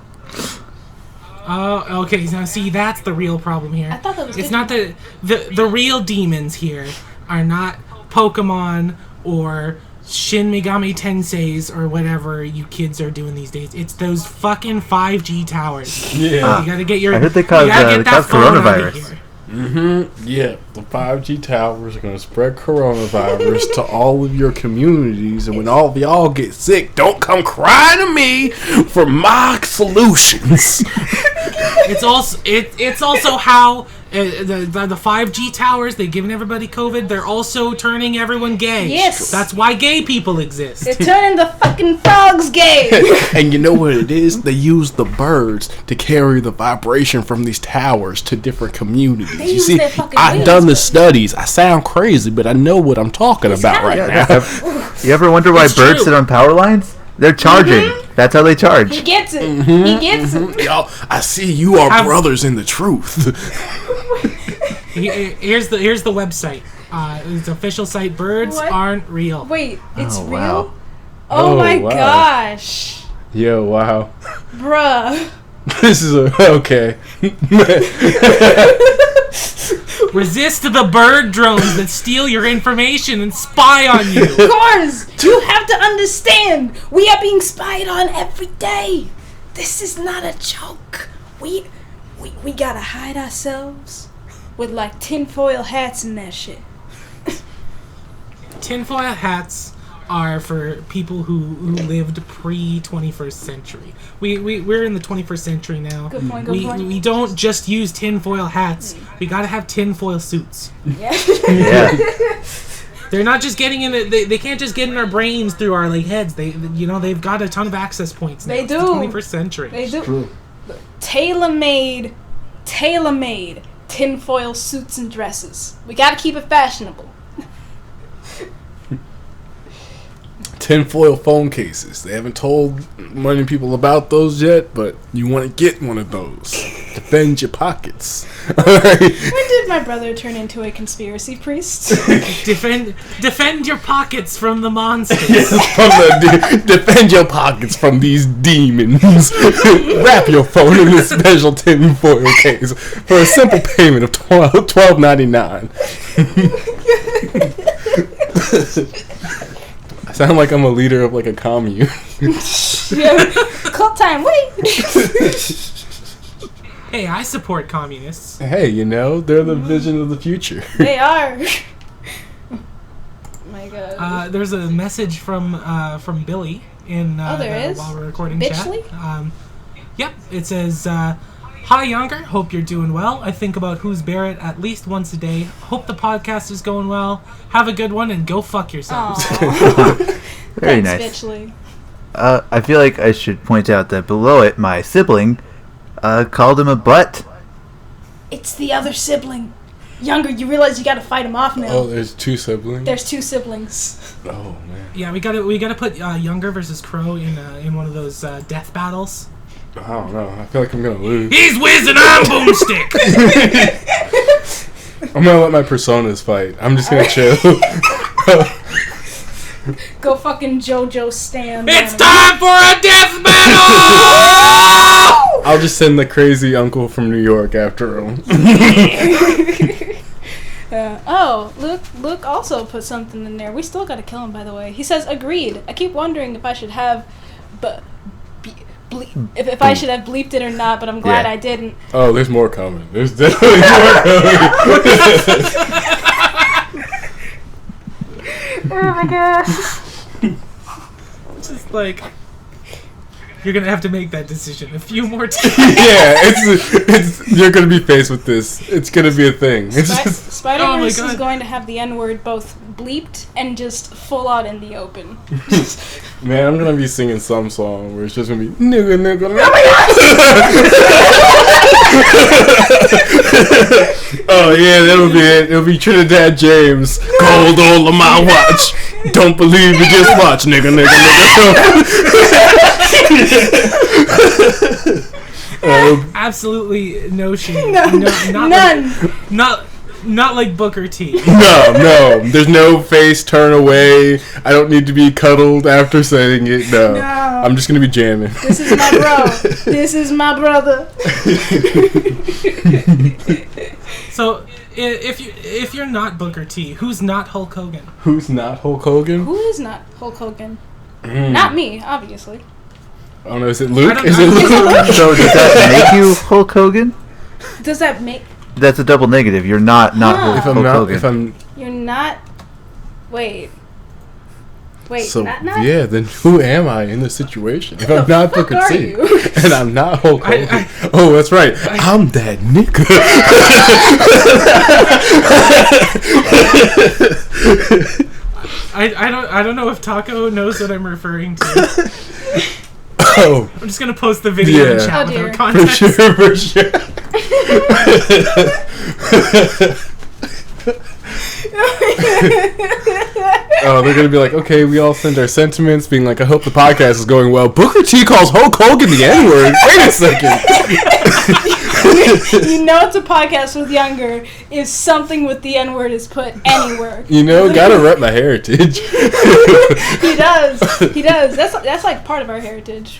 Oh, okay. Now, see, that's the real problem here. I thought that was It's different. not the real demons here are not Pokemon or Shin Megami Tenseis or whatever you kids are doing these days. It's those fucking 5G towers. Yeah. You gotta get your. I heard they you gotta cause get that phone out of coronavirus. here. Yeah, the 5G towers are going to spread coronavirus to all of your communities, and when all of y'all get sick, don't come crying to me for my solutions. It's also how the 5G towers, they've given everybody COVID. They're also turning everyone gay. Yes. That's why gay people exist. They're turning the fucking frogs gay. And you know what it is? They use the birds to carry the vibration from these towers to different communities. They You use see, their fucking I've wings, done the but- studies. I sound crazy, but I know what I'm talking about right kinda- now. You ever wonder why It's birds true. sit on power lines? They're charging. That's how they He charge. gets it. He gets it. Y'all, I see you are I've- brothers in the truth. Here's the website. It's official site. Birds What? aren't real. Wait, it's Oh, real? wow. Oh, Oh, my wow. gosh. Yo, wow. Bruh. This is okay. Resist the bird drones that steal your information and spy on you. Of course, you have to understand. We are being spied on every day. this is not a joke. We gotta hide ourselves with like tinfoil hats and that shit. Tinfoil hats are for people who lived pre-21st century. We're in the 21st century now. Good point, good point. We don't just use tinfoil hats. We gotta have tinfoil suits. Yeah. Yeah. They're not just getting in it. They can't just get in our brains through our like heads. They've got a ton of access points. Now. They It's do. the 21st century. They do. Tailor-made tinfoil suits and dresses. We gotta keep it fashionable. Tinfoil phone cases. They haven't told many people about those yet, but you want to get one of those. Defend your pockets. When did my brother turn into a conspiracy priest? Defend your pockets from the monsters. Defend your pockets from these demons. Wrap your phone in a special tinfoil case for a simple payment of $12.99. I sound like I'm a leader of like a commune. Yeah. Cult time, wait! Hey, I support communists. Hey, they're the vision of the future. They are. My God. There's a message from Billy in there is? while we're recording Bitchley? chat. Yep, it says, "Hi Younger, hope you're doing well. I think about Who's Barret at least once a day. Hope the podcast is going well. Have a good one and go fuck yourselves." Very Thanks, nice. Bitchley. I feel like I should point out that below it, my sibling called him a butt. It's the other sibling. Younger, you realize you gotta fight him off now. Oh, there's two siblings? There's two siblings. Oh, man. Yeah, we gotta put Younger versus Crow in one of those death battles. I don't know. I feel like I'm going to lose. He's whizzing on boomstick. I'm going to let my personas fight. I'm just going to chill. Go fucking JoJo stand. It's time for a death battle. I'll just send the crazy uncle from New York after him. Luke also put something in there. We still gotta kill him, by the way. He says, agreed. I keep wondering if I should have if I should have bleeped it or not, but I'm glad I didn't. Oh, there's more coming. There's definitely more coming. Oh my God. Just like, you're gonna have to make that decision a few more times. Yeah, it's you're gonna be faced with this. It's gonna be a thing. It's just, Spider-Verse Oh my is God. going to have the N-word both bleeped and just full out in the open. man, I'm gonna be singing some song where it's just gonna be nigga nigga. Oh yeah, that'll be it. It'll be Trinidad James. Gold all on my watch. Don't believe me, just watch, nigga nigga nigga. Absolutely no shame. None. Not like Booker T. No. There's no face turn away. I don't need to be cuddled after saying it. No. I'm just gonna be jamming. This is my bro. This is my brother. So if you're not Booker T, who's not Hulk Hogan? Who's not Hulk Hogan? Who is not Hulk Hogan? Not me, obviously. I don't know. Is it Luke? I don't Is know. it Luke? So does that make you Hulk Hogan? Does that make That's a double negative. You're not Hulk, If I'm Hulk not, Hogan. if I'm you're not? Wait, so not? yeah, then who am I in this situation? If Who I'm the not fuck Booker are T you? and I'm not Hulk Hogan, oh, that's right, I'm that nigga. I don't know if Taco knows what I'm referring to. Oh, I'm just gonna post the video in Yeah. chat Oh, dear. without for context. sure. Oh, they're gonna be like, okay, we all send our sentiments, being like, I hope the podcast is going well. Booker T calls Hulk Hogan the N-word. Wait a second. You know it's a podcast with Younger if something with the N-word is put anywhere. Gotta rep my heritage. He does. That's like part of our heritage.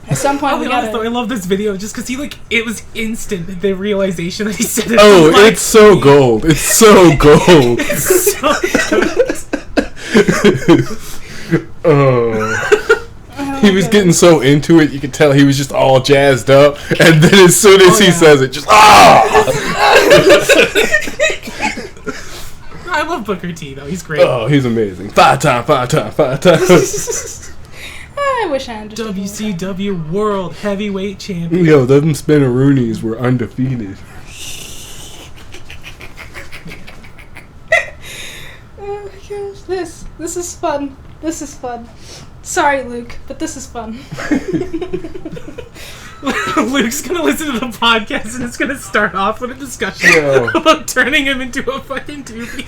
At some point I'll we be honest though, I gotta. love this video just because it was instant, the realization that he said it. Oh, was like, it's so gold. It's so gold. so good. Oh. He was God. getting so into it, you could tell he was just all jazzed up. And then as soon as he says it, just I love Booker T though. He's great. Oh, he's amazing. Five times. I wish I understood. WCW World Heavyweight Champion. Yo, them Spinneroonies were undefeated. Oh my gosh, this is fun. This is fun. Sorry, Luke, but this is fun. Luke's gonna listen to the podcast and it's gonna start off with a discussion about turning him into a fucking doobie.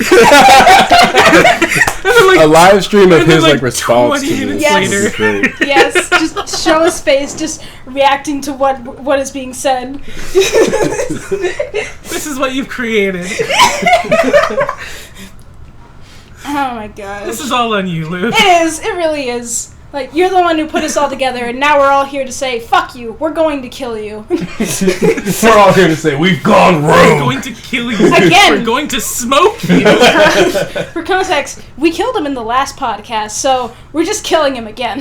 A live stream of his like response 20 to minutes this. later. Would be great. Yes, just show his face, just reacting to what is being said. This is what you've created. Oh my gosh. This is all on you, Luke. It is. It really is. Like, you're the one who put us all together, and now we're all here to say, fuck you, we're going to kill you. We're all here to say, we've gone We're rogue. going to kill you. Again. We're going to smoke you. For context, we killed him in the last podcast, so we're just killing him again.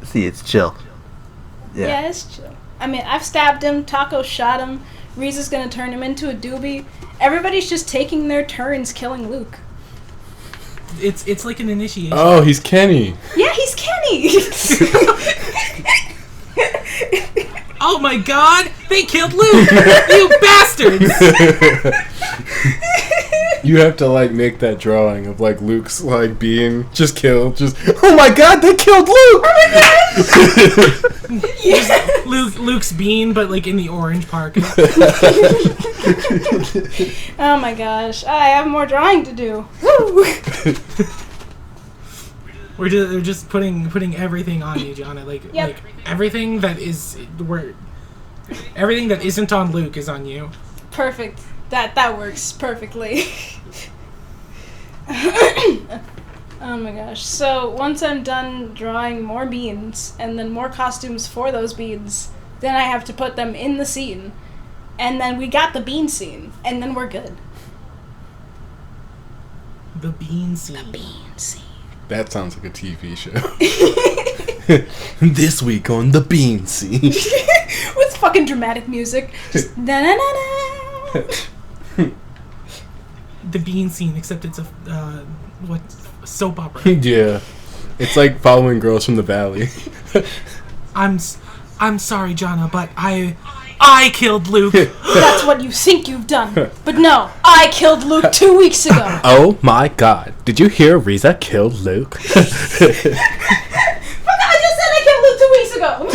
See, it's chill. Yeah, it's chill. I mean, I've stabbed him, Taco shot him, Riza's gonna turn him into a doobie. Everybody's just taking their turns killing Luke. It's like an initiation. Oh, he's Kenny. Yeah, he's Kenny! Oh my god! They killed Luke! You bastards! You have to like make that drawing of like Luke's like being just killed. Just oh my god, they killed Luke! Luke's bean, but like in the orange park. Oh my gosh, I have more drawing to do. Woo! We're just putting everything on you, Jonna. Like everything that isn't on Luke is on you. Perfect. That works perfectly. Oh my gosh. So once I'm done drawing more beans and then more costumes for those beans, then I have to put them in the scene. And then we got the bean scene, and then we're good. The bean scene. The bean scene. That sounds like a TV show. This week on the Bean Scene. With fucking dramatic music. Just na na na na. The bean scene, except it's a soap opera. Yeah, it's like following girls from the valley. I'm sorry, Jonna, but I killed Luke. That's what you think you've done. But no, I killed Luke 2 weeks ago. Oh my god! Did you hear Riza killed Luke? Fuck, I just said I killed Luke 2 weeks ago.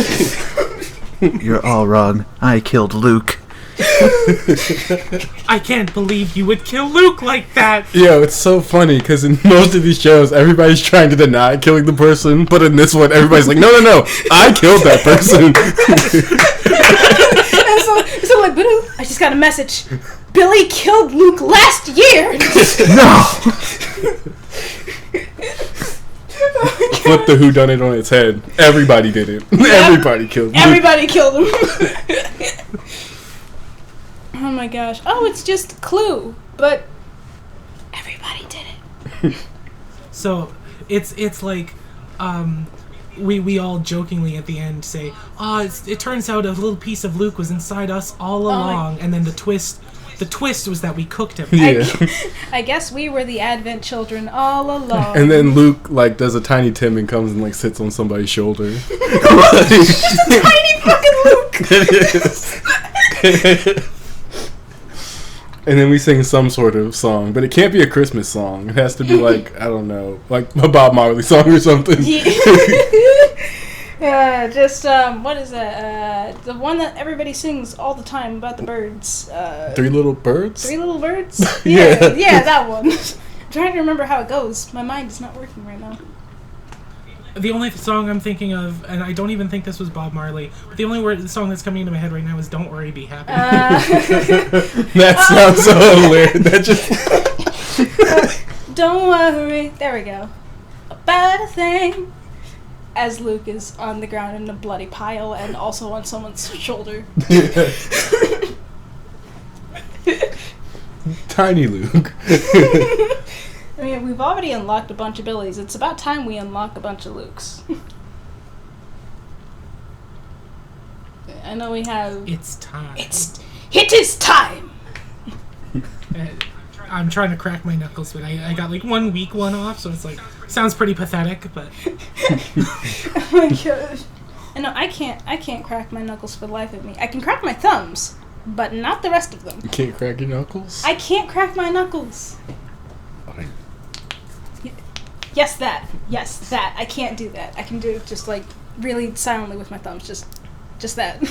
You're all wrong. I killed Luke. I can't believe you would kill Luke like that. Yo, it's so funny because in most of these shows, everybody's trying to deny killing the person, but in this one, everybody's like, no, I killed that person. And so like, I just got a message. Billy killed Luke last year. No! Flip the whodunit on its head. Everybody did it. Yep. Everybody killed Luke. Everybody killed him. Oh my gosh. Oh, it's just Clue, but everybody did it. So it's like we all jokingly at the end say, it turns out a little piece of Luke was inside us all along, and then the twist was that we cooked him. Yeah. I guess we were the Advent children all along. And then Luke like does a Tiny Tim and comes and like sits on somebody's shoulder. Tiny fucking Luke. And then we sing some sort of song, but it can't be a Christmas song. It has to be like, I don't know, like a Bob Marley song or something. What is that? The one that everybody sings all the time about the birds. Three Little Birds? 3 Little Birds? Yeah. Yeah, that one. I'm trying to remember how it goes. My mind is not working right now. The only song I'm thinking of, and I don't even think this was Bob Marley, but the only song that's coming into my head right now is "Don't Worry, Be Happy." That sounds so hilarious. That just Don't worry. There we go. About a thing. As Luke is on the ground in a bloody pile and also on someone's shoulder. Tiny Luke. I mean, we've already unlocked a bunch of Billies. It's about time we unlock a bunch of Lukes. I know we have... It's time. It is time! I'm trying to crack my knuckles, but I got like 1 week one off, so it's like, sounds pretty pathetic, but... Oh my gosh. No, I can't crack my knuckles for the life of me. I can crack my thumbs, but not the rest of them. You can't crack your knuckles? I can't crack my knuckles. Yes, that. I can't do that. I can do it just like really silently with my thumbs. Just that.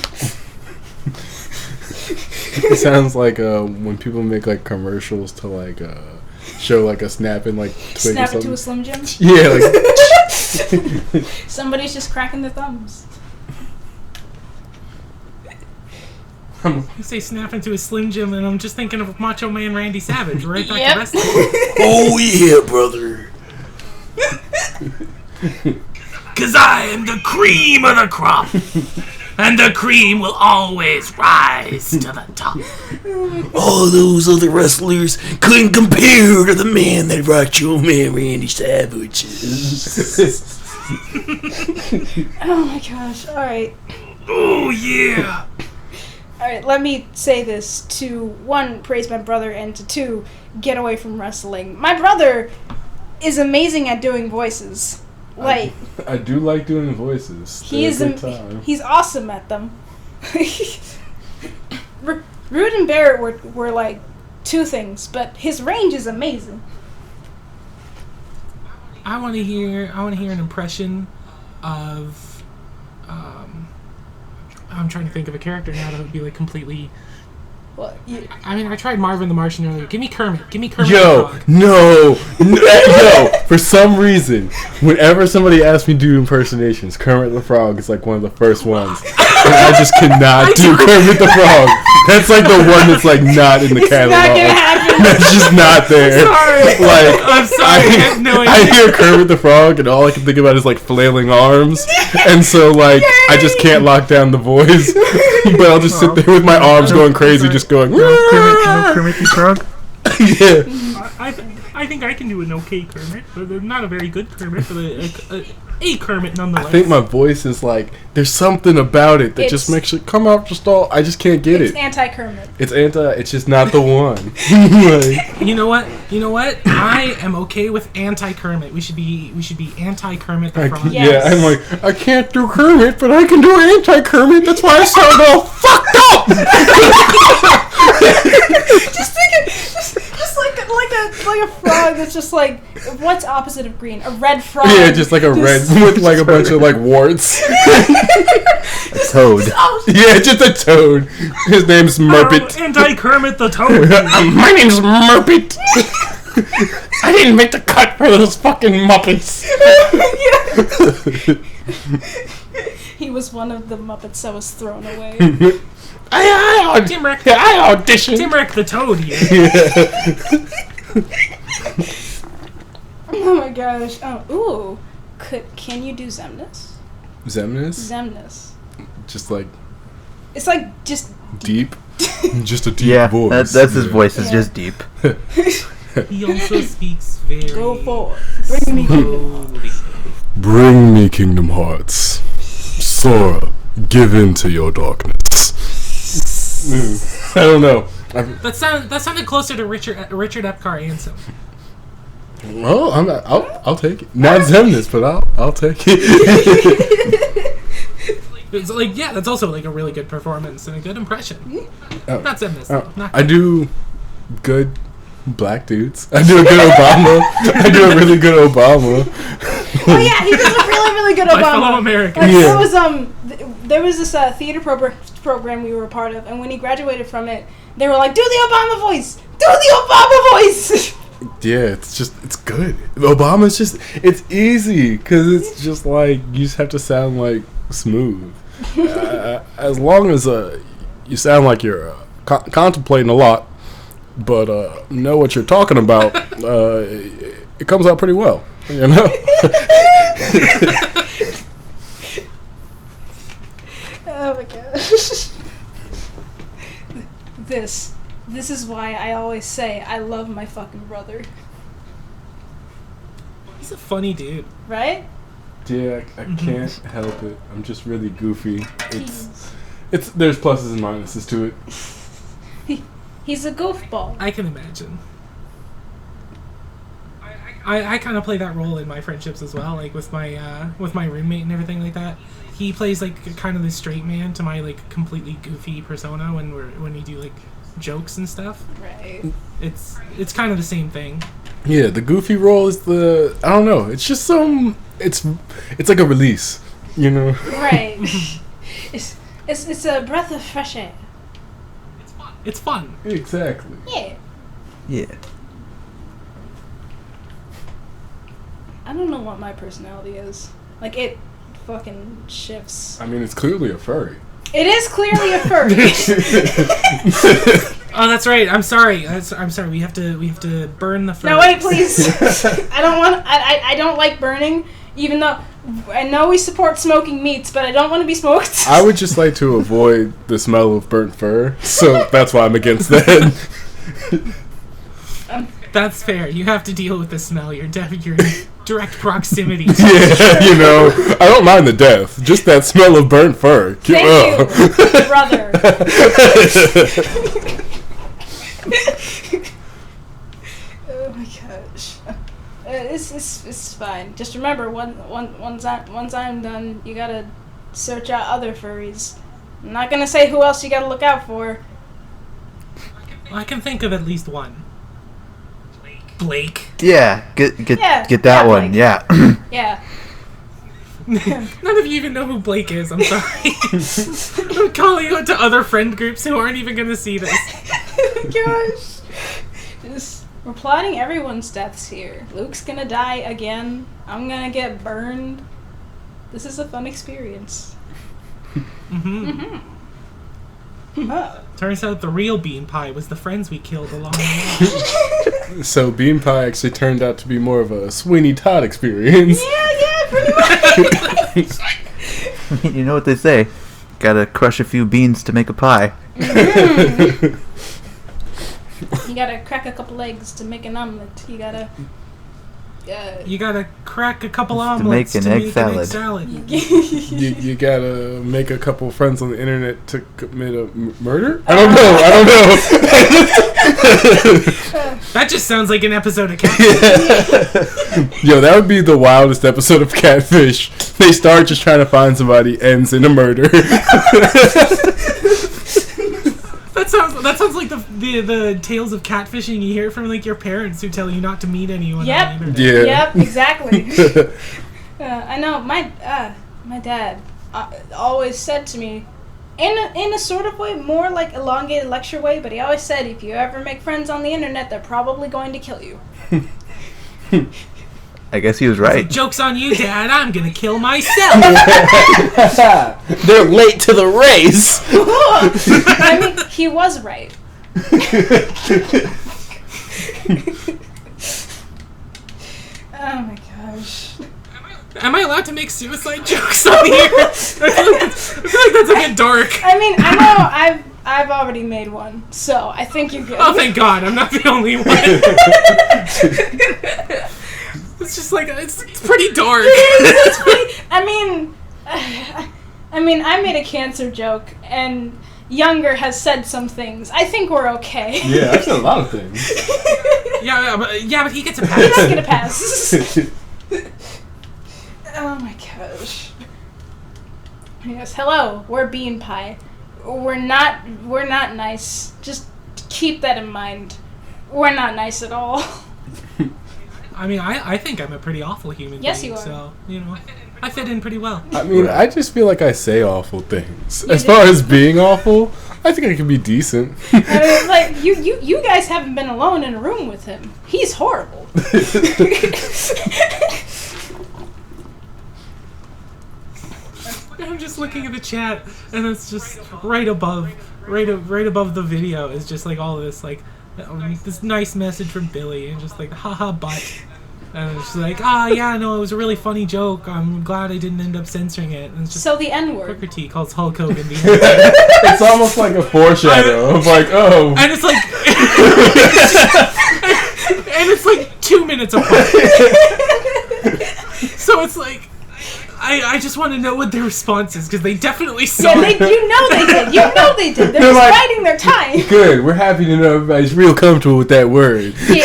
It sounds like when people make like commercials to like show like a snap and like twig Snap or it to something. a Slim Jim. Yeah, like Somebody's just cracking their thumbs. You say snap into a Slim Jim, and I'm just thinking of Macho Man Randy Savage, right back Yep. to wrestling. Oh yeah, brother. Cause I am the cream of the crop. And the cream will always rise to the top. All those other wrestlers couldn't compare to the man that rocked your man Randy Savage. Oh my gosh! All right. Oh yeah. Alright, let me say this to, 1, praise my brother, and to 2, get away from wrestling. My brother is amazing at doing voices. Like, I do like doing voices. he's awesome at them. Rude and Barret were like 2 things, but his range is amazing. I want to hear an impression of. I'm trying to think of a character now that would be like completely. Well, I mean, I tried Marvin the Martian earlier. Give me Kermit. Yo, the Frog. yo, for some reason, whenever somebody asks me to do impersonations, Kermit the Frog is like one of the first ones. And I just cannot do Kermit the Frog. That's like the one that's like not in the catalog. not gonna happen. That's just not there. Sorry. Like, I'm sorry. I had no idea. I hear Kermit the Frog, and all I can think about is like flailing arms, and so like I just can't lock down the voice. But I'll just sit there with my arms going crazy, just going. Kermit the Frog? Yeah. I think I can do an okay Kermit, but not a very good Kermit, but a Kermit nonetheless. I think my voice is like, there's something about it that just makes it come out just all, I just can't get it's it. anti-Kermit. It's just not the one. Like, You know what? I am okay with anti-Kermit. We should be anti-Kermit the Frog. Yeah. Yeah, I'm like, I can't do Kermit, but I can do anti-Kermit. That's why I sound all fucked up. Just thinking, just like a frog that's just like, what's opposite of green? A red frog. Yeah, just like a red with like a bunch of like warts. A toad. Yeah, just a toad. His name's Murpet. Anti-Kermit the Toad. My name's Murpet. I didn't make the cut for those fucking Muppets. He was one of the Muppets that was thrown away. I auditioned. Timrick the Toad here. Oh my gosh. Oh, ooh. Can you do Zemnis? Zemnis? Zemnis. Just like It's like just deep. Just a deep Yeah, voice. that's his voice. Is Yeah. just deep. He also speaks very go for it. Bring me slowly. Bring me Kingdom Hearts. Sora, give in to your darkness. I don't know. That sounded closer to Richard Epcar Ansem. Oh, I'll take it. Not Zemnis, but I'll take it. It's like, yeah, that's also like a really good performance and a good impression. Not Zemnis. though. Not I do good black dudes. I do a good Obama. I do a really good Obama. Oh yeah, he does a really good my fellow Obama. Americans. Like, Yeah. there was this theater program we were a part of, and when he graduated from it, they were like, "Do the Obama voice! Do the Obama voice!" Yeah, it's good. Obama's just, it's easy because it's just like you just have to sound like smooth. As long as you sound like you're contemplating a lot, but know what you're talking about, it comes out pretty well. You know. Oh my gosh. This is why I always say I love my fucking brother. He's a funny dude. Right? Yeah, I can't help it. I'm just really goofy. It's there's pluses and minuses to it. He's a goofball. I can imagine. I kind of play that role in my friendships as well, like with my roommate and everything like that. He plays like kind of the straight man to my like completely goofy persona when we do like jokes and stuff. Right. It's kind of the same thing. Yeah, the goofy role is I don't know. It's just it's like a release, you know. Right. it's a breath of fresh air. It's fun. Exactly. Yeah. Yeah. I don't know what my personality is. Like, it fucking shifts. I mean, it's clearly a furry. It is clearly a furry. Oh, that's right. I'm sorry. I'm sorry. We have to burn the fur. No, wait, please. I don't like burning, even though I know we support smoking meats, but I don't want to be smoked. I would just like to avoid the smell of burnt fur, so that's why I'm against that. That's fair. You have to deal with the smell. You're in direct proximity. Yeah, you know, I don't mind the death, just that smell of burnt fur. Thank you, brother. Oh my gosh. It's fine. Just remember, once I'm done, you gotta search out other furries. I'm not gonna say who else you gotta look out for. I can think of at least one. Blake. Yeah, get that yeah, one. Blake. Yeah. Yeah. None of you even know who Blake is. I'm sorry. I'm calling out to other friend groups who aren't even gonna see this. Gosh. We're plotting everyone's deaths here. Luke's gonna die again. I'm gonna get burned. This is a fun experience. Turns out the real Bean Pie was the friends we killed along the way. So Bean Pie actually turned out to be more of a Sweeney Todd experience. Yeah, pretty much. You know what they say? Gotta crush a few beans to make a pie. You gotta crack a couple eggs to make an omelet. You gotta crack a couple omelets make an egg salad. You gotta make a couple friends on the internet to commit a murder? I don't know. That just sounds like an episode of Catfish. Yo, that would be the wildest episode of Catfish. They start just trying to find somebody, ends in a murder. That sounds like the tales of catfishing you hear from like your parents who tell you not to meet anyone. Yep. On the internet. Yeah. Yep, exactly. I know my dad always said to me, in a sort of way, more like elongated lecture way, but he always said, if you ever make friends on the internet, they're probably going to kill you. I guess he was right. Joke's on you, Dad. I'm gonna kill myself. They're late to the race. I mean, he was right. Oh my gosh. Am I allowed to make suicide jokes on here? I feel like that's a bit dark. I mean, I know I've already made one, so I think you're good. Oh, thank God, I'm not the only one. It's just like it's pretty dark. It's pretty, I mean, I made a cancer joke, and Younger has said some things. I think we're okay. Yeah, I've said a lot of things. Yeah, but he gets a He's pass. not gonna pass. Oh my gosh. Yes, hello, we're Bean Pie. We're not nice. Just keep that in mind. We're not nice at all. I mean, I think I'm a pretty awful human Yes, being, you are. So, I fit in pretty well. I mean, I just feel like I say awful things. You As do. far as being awful, I think I can be decent. I mean, like, you guys haven't been alone in a room with him. He's horrible. I'm just looking at the chat, and it's just right above the video is just like all this like this nice message from Billy, and just like haha butt, and it's just like yeah, no, it was a really funny joke. I'm glad I didn't end up censoring it. And it's just So the N-word. Booker T calls Hulk Hogan the N. It's almost like a foreshadow of like, oh. And it's like and it's like 2 minutes apart. So it's like, I just want to know what their response is, because they definitely saw Yeah, it. you know they did. You know they did. They're They're just like- biding their time. Good. We're happy to know everybody's real comfortable with that word. Yeah.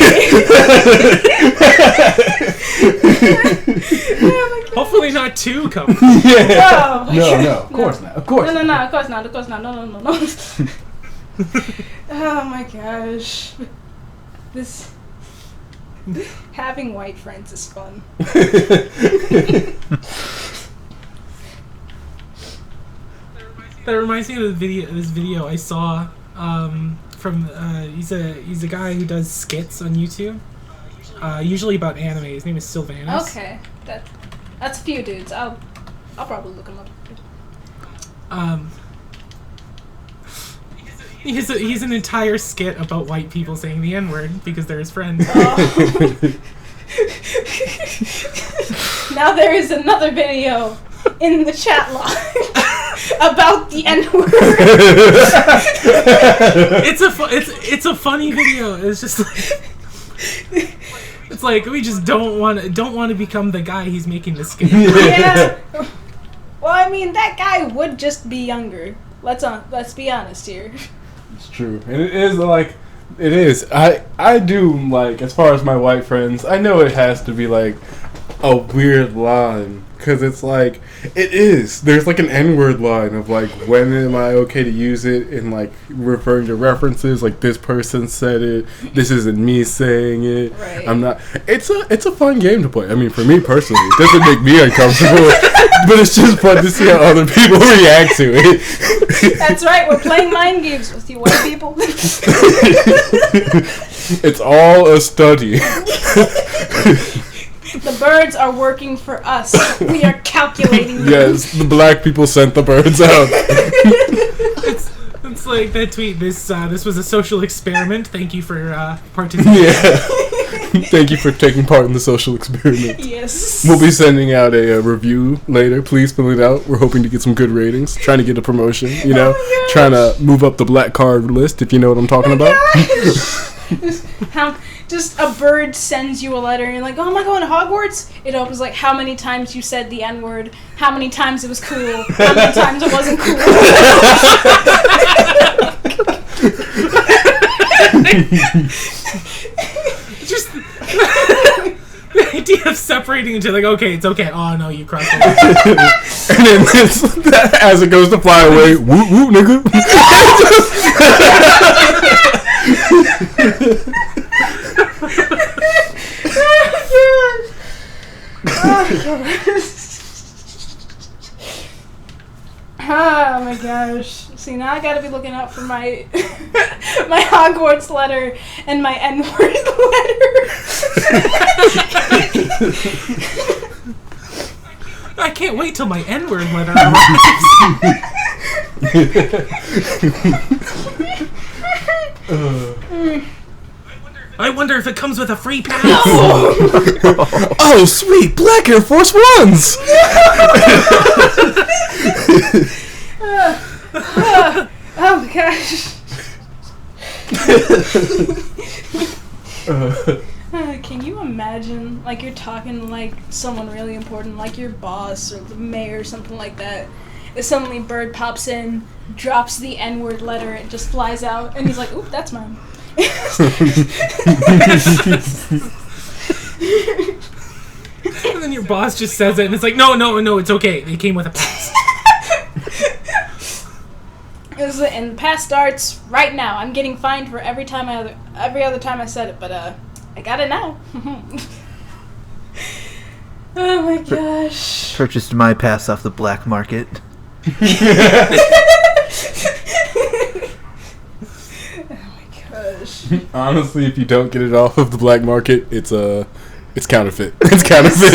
Oh my God. Hopefully not too comfortable. Yeah. Oh, No, of course not. Of course No, not. of course not. Of course not. No. Oh my gosh. This having white friends is fun. That reminds me of this video I saw from he's a guy who does skits on YouTube, usually about anime. His name is Sylvanus. Okay, that's a few dudes. I'll probably look him up. He's an entire skit about white people saying the N-word because they're his friends. Oh. Now there is another video in the chat log about the N-word. It's a funny video. It's just like it's like we just don't want to become the guy he's making the skit. Yeah. Well, I mean, that guy would just be younger. Let's be honest here. It's true. And it is like, it is. I do, like, as far as my white friends, I know it has to be like a weird line. Because it's like, it is. There's like an N-word line of like, when am I okay to use it? And like, referring to references, like this person said it. This isn't me saying it. Right. I'm not. It's a fun game to play. I mean, for me personally, it doesn't make me uncomfortable. But it's just fun to see how other people react to it. That's right, we're playing mind games with you white people. It's all a study. The birds are working for us. We are calculating them. Yes, the black people sent the birds out. It's like that tweet. This was a social experiment. Thank you for participating. Yeah. Thank you for taking part in the social experiment. Yes. We'll be sending out a review later. Please fill it out. We're hoping to get some good ratings. Trying to get a promotion, you know. Oh my Trying to move up the black card list, if you know what I'm talking about. Just a bird sends you a letter and you're like, oh, am I going to Hogwarts? It opens like how many times you said the N-word, how many times it was cool, how many times it wasn't cool. Just the idea of separating into like, okay, it's okay. Oh no, you crossed the line. And then as it goes to fly away, woo woo, nigga. Oh my gosh. See, now I gotta be looking out for my my Hogwarts letter and my N-word letter. I can't wait till my N-word letter arrives. I wonder if it comes with a free pass. Oh, sweet, black Air Force Ones. Oh my gosh. Can you imagine, like, you're talking to, like, someone really important, like your boss or the mayor or something like that, and suddenly Bird pops in, drops the N-word letter, it just flies out, and he's like, oop, that's mine. And then your boss just says it, and it's like, no, it's okay. They came with a pass. And the pass starts right now. I'm getting fined for every other time I said it, but I got it now. Oh my gosh. Purchased my pass off the black market. Gosh. Honestly, if you don't get it off of the black market, it's counterfeit. It's counterfeit.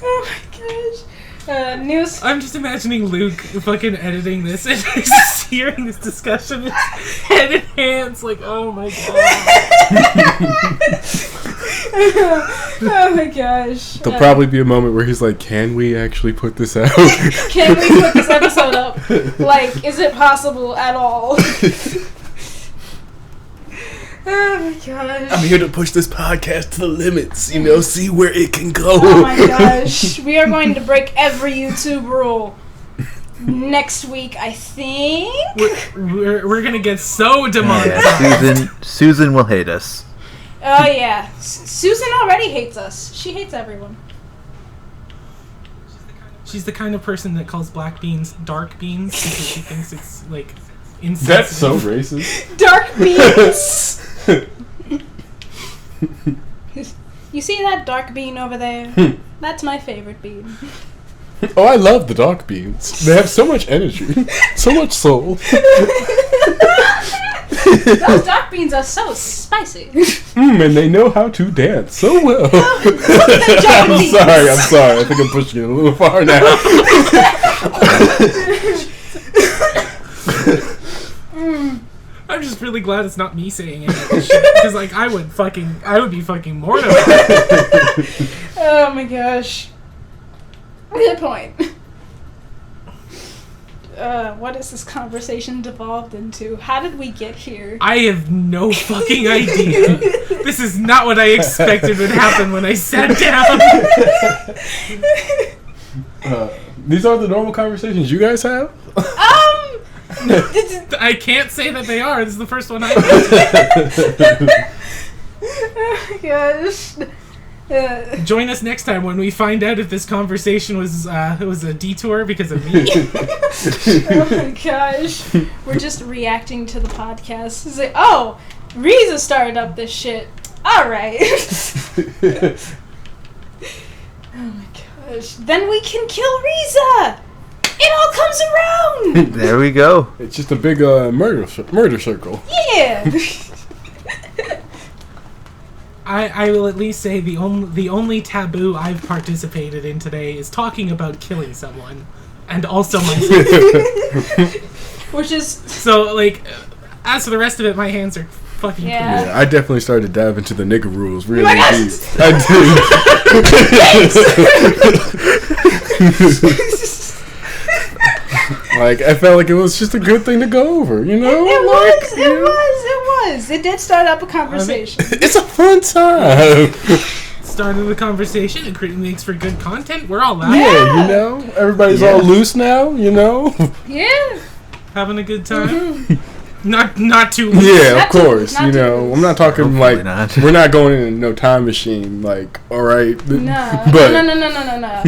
Oh my gosh. News. I'm just imagining Luke fucking editing this and just hearing this discussion, his head in hands, like, oh my god. Oh my gosh. There'll probably be a moment where he's like, "Can we actually put this out?" Can we put this episode up? Like, is it possible at all? Oh my gosh. I'm here to push this podcast to the limits, see where it can go. Oh my gosh. We are going to break every YouTube rule. Next week, I think. We're gonna get so demonetized. Yeah, Susan will hate us. Oh yeah, Susan already hates us. She hates everyone. She's the kind of person that calls black beans dark beans because she thinks it's like insensitive. That's so racist. Dark beans. You see that dark bean over there? That's my favorite bean. Oh, I love the dark beans. They have so much energy, so much soul. Those dark beans are so spicy. And they know how to dance so well. I'm sorry. I think I'm pushing it a little far now. I'm just really glad it's not me saying any of this shit because I would be fucking mortified. Oh my gosh. Good point. What has this conversation devolved into? How did we get here? I have no fucking idea. This is not what I expected would happen when I sat down. These are the normal conversations you guys have? I can't say that they are. This is the first one I Oh my gosh. Join us next time when we find out if this conversation was a detour because of me. Oh my gosh. We're just reacting to the podcast. It's like, oh, Riza started up this shit. Alright. Oh my gosh. Then we can kill Riza! It all comes around! There we go. It's just a big murder circle. Yeah! I will at least say the only taboo I've participated in today is talking about killing someone, and also myself. Which is... So, as for the rest of it, my hands are fucking clean. Yeah. Yeah, I definitely started to dive into the nigga rules really my deep. gosh. I did. I felt like it was just a good thing to go over, It was. It did start up a conversation. It's a fun time. Started the conversation. It makes for good content. We're all laughing. Yeah, everybody's all loose now, Yeah. Having a good time. Not too loose. Yeah, Not of too- course. not too loose. I'm not talking Hopefully not. we're not going in no time machine. All right. No. But No.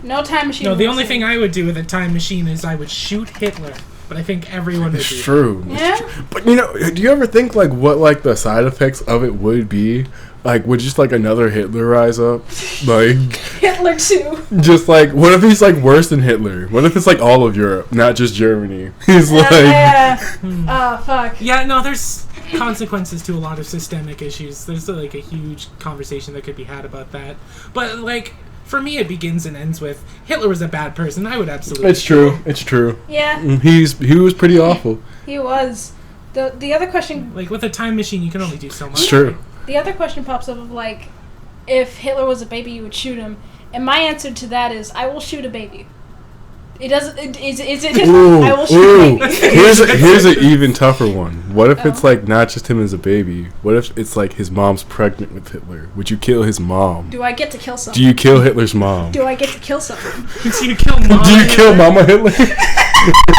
No time machine. No, the only thing I would do with a time machine is I would shoot Hitler. But I think everyone would it's do true. Yeah? But do you ever think what the side effects of it would be? Would just another Hitler rise up? Hitler too. Just what if he's worse than Hitler? What if it's all of Europe, not just Germany? He's Yeah. Oh, fuck. Yeah, no, there's consequences to a lot of systemic issues. There's a huge conversation that could be had about that. But for me, it begins and ends with Hitler was a bad person. I would absolutely. It's true. It's true. Yeah, He was pretty awful. he was. The other question... with a time machine, you can only do so much. It's true. The other question pops up of if Hitler was a baby, you would shoot him. And my answer to that is, I will shoot a baby. It doesn't... Is it Ooh, I will shoot a baby. here's an even tougher one. What if it's not just him as a baby? What if it's his mom's pregnant with Hitler? Would you kill his mom? Do I get to kill someone? Do you kill Hitler's mom? Do I get to kill someone? Do you kill Mama? Do you kill Mama Hitler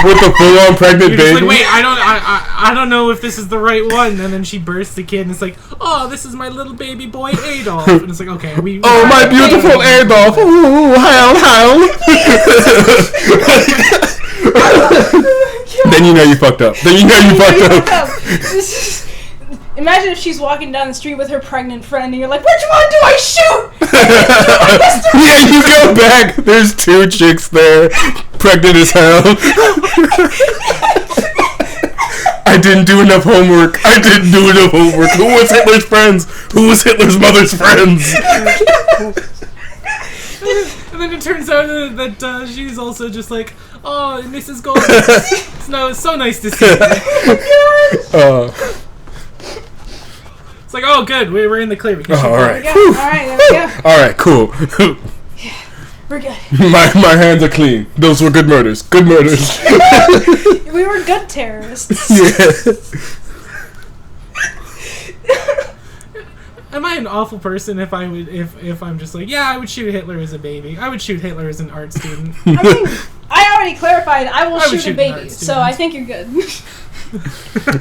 with a full-on pregnant You're just baby? wait, I don't know if this is the right one. And then she bursts the kid, and it's oh, this is my little baby boy Adolf. And it's okay, we. Oh, my beautiful Adolf! Ooh, howl. Then you fucked up. Imagine if she's walking down the street with her pregnant friend, and you're like, "Which one do I shoot?" Yeah, you go back. There's two chicks there, pregnant as hell. I didn't do enough homework. Who was Hitler's friends? Who was Hitler's mother's friends? And then it turns out that she's also just oh, Mrs. Gold. It's so nice to see you. It's oh, good. We're in the clear. We can shoot all right. There we go. All right, cool. We're good. My hands are clean. Those were good murders. We were good terrorists. Yeah. am I an awful person if I'm just like, yeah, I would shoot Hitler as a baby. I would shoot Hitler as an art student. I mean, I already clarified I will shoot a an baby, art so I think you're good.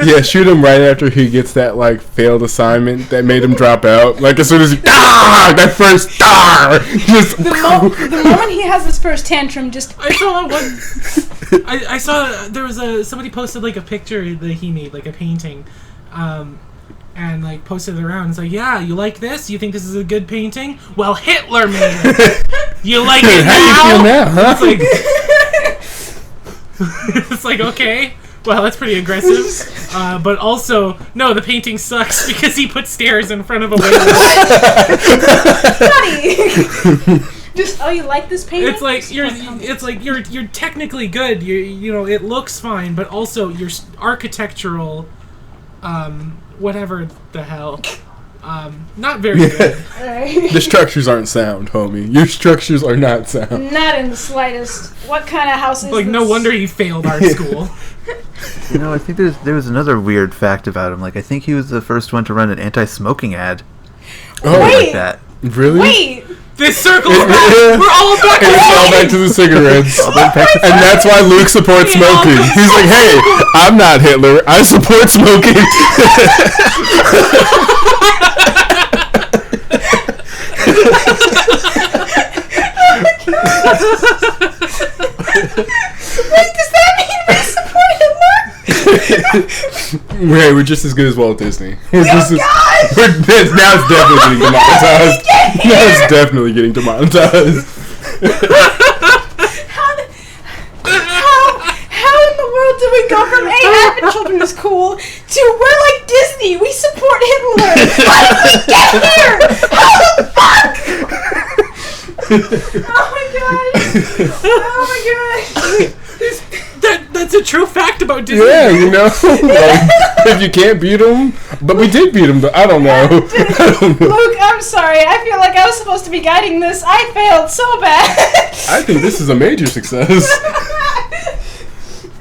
Yeah, shoot him right after he gets that like failed assignment that made him drop out. Like as soon as he that first just the moment he has his first tantrum, just I saw one. I saw there was somebody posted like a picture that he made, like a painting, and like posted it around. It's like, yeah, you like this? You think this is a good painting? Well, Hitler made it. You like it now? How do you feel now? Huh? It's like okay. Well, that's pretty aggressive. But also, no, the painting sucks because he put stairs in front of a window. Buddy! Just, oh, you like this painting? It's like you're technically good. You know, it looks fine, but also your architectural, whatever the hell, not very good. Right. The structures aren't sound, homie. Your structures are not sound. Not in the slightest. What kind of house is Like, this? no wonder he failed art school. You know, I think there was another weird fact about him. Like, I think he was the first one to run an anti-smoking ad. Oh, Wait. Like that. really? Wait! This circle's back. We're all back. And it's all back to the cigarettes. And that's why Luke supports smoking. He's like, hey, I'm not Hitler. I support smoking. Wait, does that mean we support Hitler? We're just as good as Walt Disney. Now God! it's definitely getting demonetized. Now it's definitely getting demonetized. How in the world did we go from Advent Children is cool to we're like Disney, we support Hitler? How did we get here? How the fuck? Oh my god! Oh my god! That's a true fact about Disney. Yeah, you know, like, if you can't beat them, but we did beat them. I don't know. Luke, I'm sorry. I feel like I was supposed to be guiding this. I failed so bad. I think this is a major success.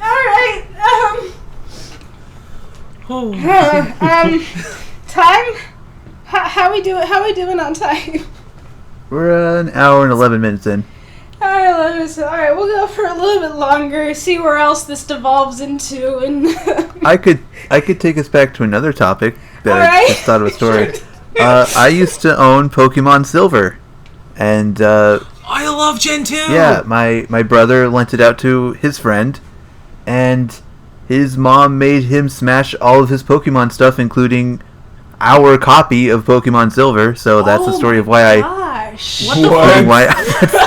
All right. Time. How we doing on time? We're an hour and 11 minutes in. Alright, we'll go for a little bit longer, see where else this devolves into, and I could take us back to another topic that I just thought of a story. Sure. I used to own Pokemon Silver, and I love Gen 2. yeah, my brother lent it out to his friend, and his mom made him smash all of his Pokemon stuff, including our copy of Pokemon Silver. So that's the story of why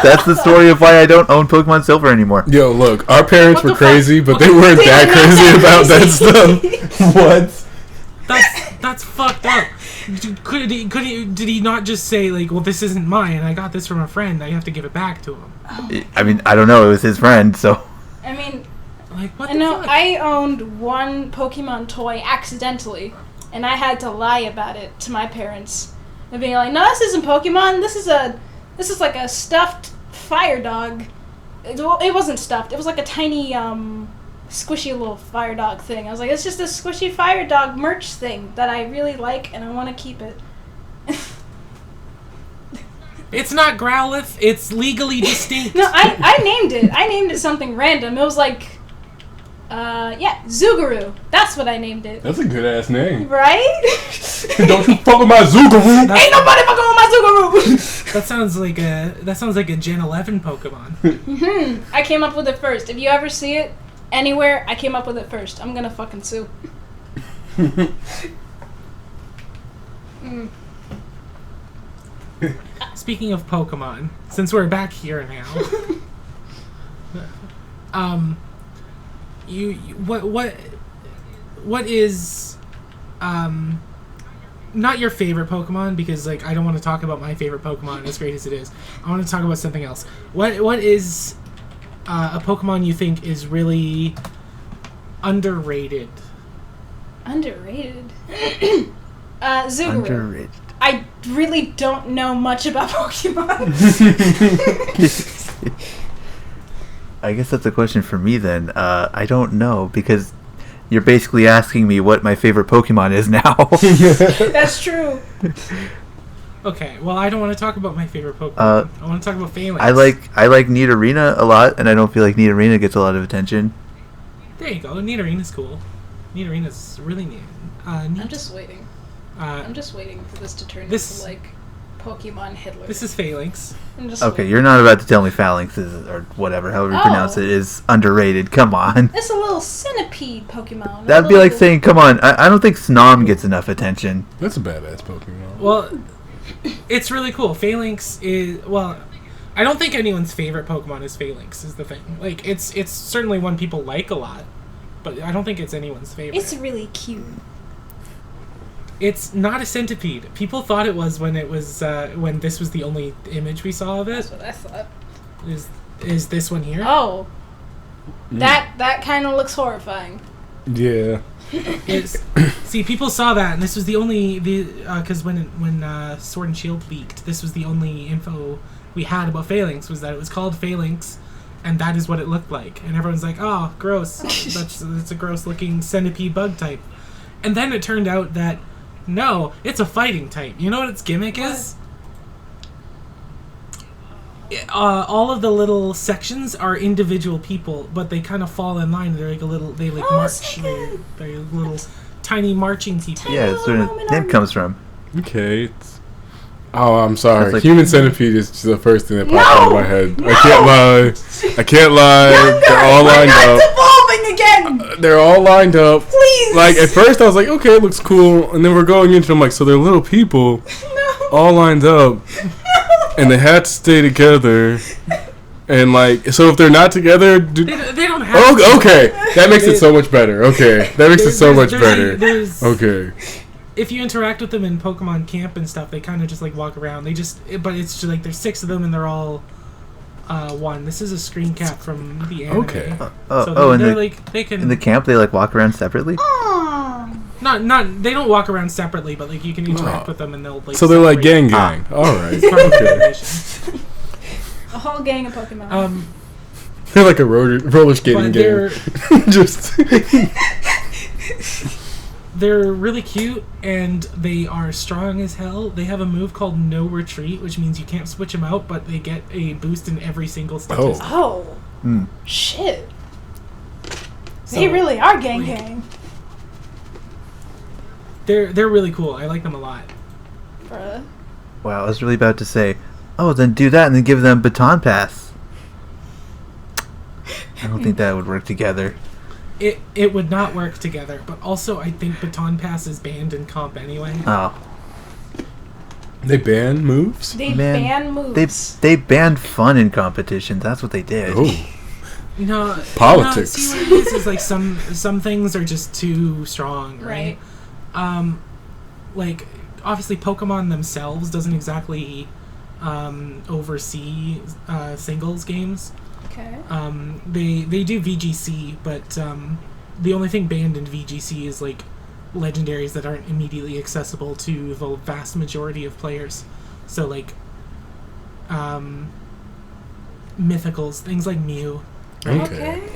that's the story of why I don't own Pokemon Silver anymore. Yo, look, our parents What were the crazy, fuck? but they weren't They that were not crazy that about crazy. that stuff. What? That's fucked up. Did he not just say like, well, this isn't mine. I got this from a friend. I have to give it back to him. I mean, I don't know. It was his friend, so. I mean, Like what? I the know fuck? I owned one Pokemon toy accidentally, and I had to lie about it to my parents. And being like, no, this isn't Pokemon. This is like a stuffed fire dog. It wasn't stuffed. It was like a tiny, squishy little fire dog thing. I was like, it's just a squishy fire dog merch thing that I really like, and I want to keep it. It's not Growlithe. It's legally distinct. No, I named it. I named it something random. It was like, Zugaru. That's what I named it. That's a good ass name. Right? Don't you fuck with my Zugaru. Ain't nobody fucking with my Zugaru! That sounds like a Gen 11 Pokemon. I came up with it first. If you ever see it anywhere, I came up with it first. I'm gonna fucking sue. Speaking of Pokemon, since we're back here now, what is not your favorite Pokemon, because like I don't want to talk about my favorite Pokemon as great as it is. I want to talk about something else. What is a Pokemon you think is really underrated? Underrated. Zugaru. Underrated. I really don't know much about Pokemon. I guess that's a question for me then. I don't know, because you're basically asking me what my favorite Pokemon is now. That's true. Okay, well, I don't want to talk about my favorite Pokemon. I want to talk about Phalanx. I like Nidorina a lot, and I don't feel like Nidorina gets a lot of attention. There you go. Nidorina's cool. Nidorina's really neat. I'm just waiting. I'm just waiting for this to turn into like Pokemon Hitler. This is Phalanx. I'm just Okay, waiting. you're not about to tell me Phalanx is, or whatever, however you pronounce it, is underrated. Come on. It's a little centipede Pokemon. That'd be like saying, come on, I don't think Snom gets enough attention. That's a badass Pokemon. Well, it's really cool. Phalanx is, well, I don't think anyone's favorite Pokemon is Phalanx, is the thing. Like, it's certainly one people like a lot, but I don't think it's anyone's favorite. It's really cute. It's not a centipede. People thought it was when when this was the only image we saw of it. That's what I thought. Is this one here? Oh. That kind of looks horrifying. Yeah. See, people saw that, and this was the only because when Sword and Shield leaked, this was the only info we had about Phalanx, was that it was called Phalanx, and that is what it looked like, and everyone's like, oh, gross, that's a gross looking centipede bug type, and then it turned out that no, it's a fighting type. You know what its gimmick is? All of the little sections are individual people, but they kind of fall in line. They're like march. They're little tiny marching people. Yeah, that's where the name comes from. Okay. Oh, I'm sorry. That's like- Human centipede is just the first thing that popped into my head. I can't lie. They're all lined up. Evolving again. They're all lined up. Please. Like, at first I was like, okay, it looks cool. And then we're going into them like, so they're little people all lined up. And they had to stay together. And, like, so if they're not together... They don't have to. Okay. That makes it so much better. Okay. That makes it so much better. Okay. If you interact with them in Pokemon Camp and stuff, they kind of just, like, walk around. But it's just, like, there's 6 of them and they're all one. This is a screen cap from the anime. Okay. So they can... In the camp, they like walk around separately. Not they don't walk around separately, but like you can interact with them and they'll like. So they're like separate. gang. All right. It's part of the Okay. animation. A whole gang of Pokemon. They're like a roller skating But game. Just. They're really cute and they are strong as hell. They have a move called No Retreat, which means you can't switch them out, but they get a boost in every single statistic. Oh. Hmm. Shit. So, They really are gang like, gang. They're really cool. I like them a lot. Bruh. Wow, I was really about to say, oh, then do that and then give them Baton Pass. I don't think that would work together. It would not work together, but also I think Baton Pass is banned in comp anyway. Oh. They ban moves? They Man, ban moves. They banned fun in competitions. That's what they did. Oh. No, Politics. See what it is like some things are just too strong, right? Like obviously Pokemon themselves doesn't exactly oversee singles games. Okay. They do VGC, but the only thing banned in VGC is like legendaries that aren't immediately accessible to the vast majority of players. So like mythicals, things like Mew. Okay.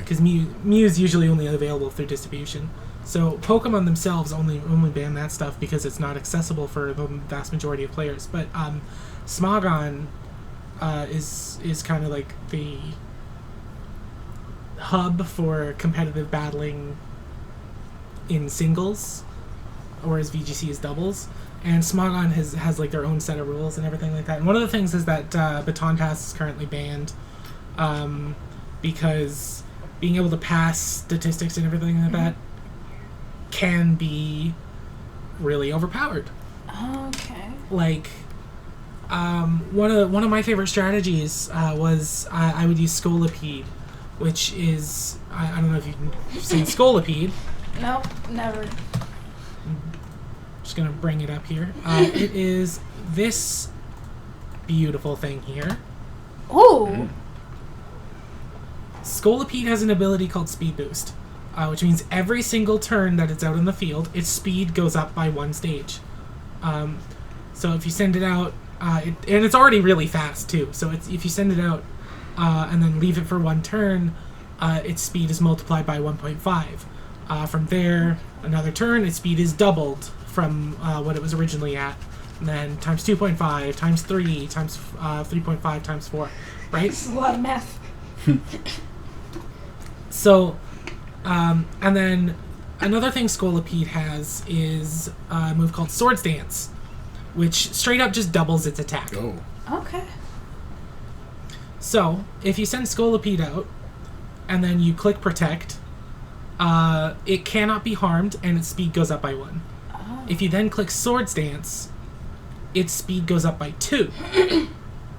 Because Mew is usually only available through distribution. So Pokemon themselves only ban that stuff because it's not accessible for the vast majority of players. But Smogon is kind of like the hub for competitive battling in singles, whereas VGC is doubles. And Smogon has like their own set of rules and everything like that. And one of the things is that Baton Pass is currently banned because being able to pass statistics and everything like that can be really overpowered. Okay. Like one of my favorite strategies was I would use Scolipede, which is I don't know if you've seen Scolipede. Nope, never. Just gonna bring it up here. It is this beautiful thing here. Ooh. Scolipede has an ability called Speed Boost, which means every single turn that it's out in the field, its speed goes up by 1 stage. So if you send it out, and it's already really fast too. So if you send it out and then leave it for 1 turn, its speed is multiplied by 1.5. From there, another turn, its speed is doubled from what it was originally at. and then times 2.5, times 3, times 3.5, times 4, right? It's a lot of math. So, and then another thing Scolipede has is a move called Swords Dance, which straight up just doubles its attack. Oh. Okay. So, if you send Scolipede out, and then you click Protect, it cannot be harmed, and its speed goes up by 1. Oh. If you then click Swords Dance, its speed goes up by 2.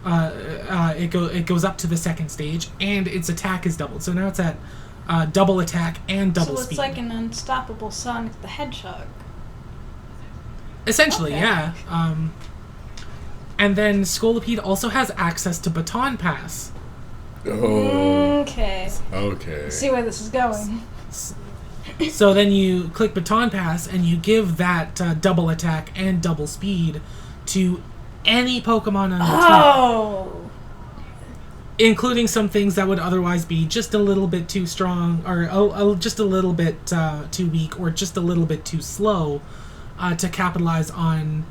It goes up to the second stage, and its attack is doubled. So now it's at double attack and double So speed. it's like an unstoppable Sonic the Hedgehog. Essentially, Okay. yeah. And then Scolipede also has access to Baton Pass. Oh. Okay. Okay. See where this is going. So then you click Baton Pass, and you give that double attack and double speed to any Pokemon on the team. Oh! Including some things that would otherwise be just a little bit too strong, or just a little bit too weak, or just a little bit too slow to capitalize on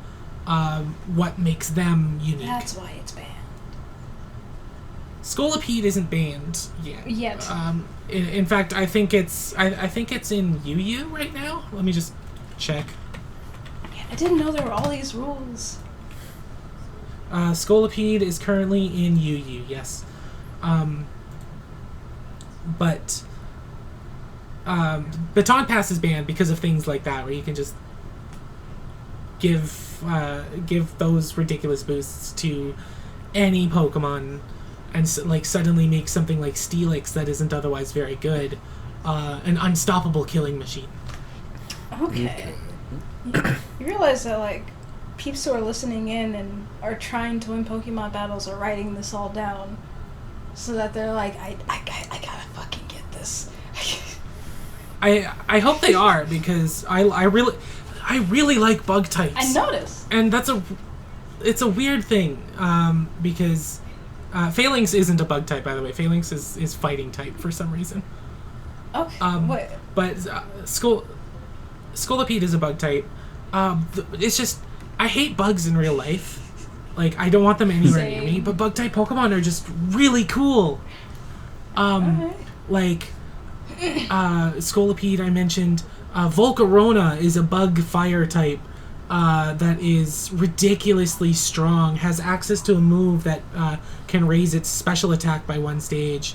what makes them unique. That's why it's banned. Scolipede isn't banned yet. Yet. In fact, I think it's in UU right now. Let me just check. Yeah, I didn't know there were all these rules. Scolipede is currently in UU, yes. But Baton Pass is banned because of things like that, where you can just give those ridiculous boosts to any Pokemon, and suddenly make something like Steelix that isn't otherwise very good an unstoppable killing machine. Okay. You realize that, like, peeps who are listening in and are trying to win Pokemon battles are writing this all down, so that they're like, I gotta fucking get this. I hope they are, because I really like bug types. I noticed. And it's a weird thing, because Phalanx isn't a bug type, by the way. Phalanx is fighting type for some reason. Okay. Wait. But Scolipede is a bug type. It's just, I hate bugs in real life. Like, I don't want them anywhere near me, Same. but bug type Pokemon are just really cool. Alright. Like, Scolipede I mentioned. Volcarona is a bug fire type that is ridiculously strong, has access to a move that can raise its special attack by 1 stage.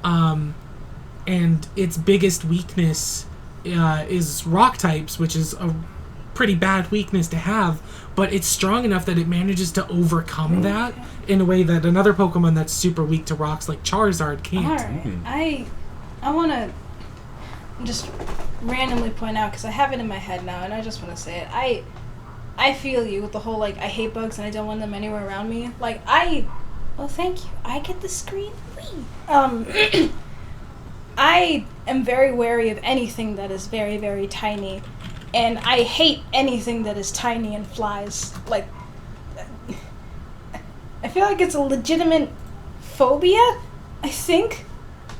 And its biggest weakness is rock types, which is a pretty bad weakness to have, but it's strong enough that it manages to overcome that in a way that another Pokemon that's super weak to rocks like Charizard can't. Alright. I want to just randomly point out, because I have it in my head now, and I just want to say it. I feel you with the whole, like, I hate bugs and I don't want them anywhere around me. Like, well, thank you. I get the screen. Whee! I am very wary of anything that is very, very tiny. And I hate anything that is tiny and flies. Like, I feel like it's a legitimate phobia, I think.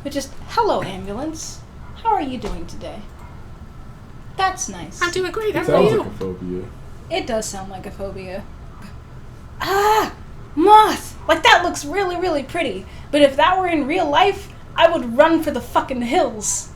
But just, hello, ambulance. How are you doing today? That's nice. I'm doing great. How It are sounds you? like a phobia. It does sound like a phobia. Ah! Moth! Like, that looks really, really pretty. But if that were in real life, I would run for the fucking hills.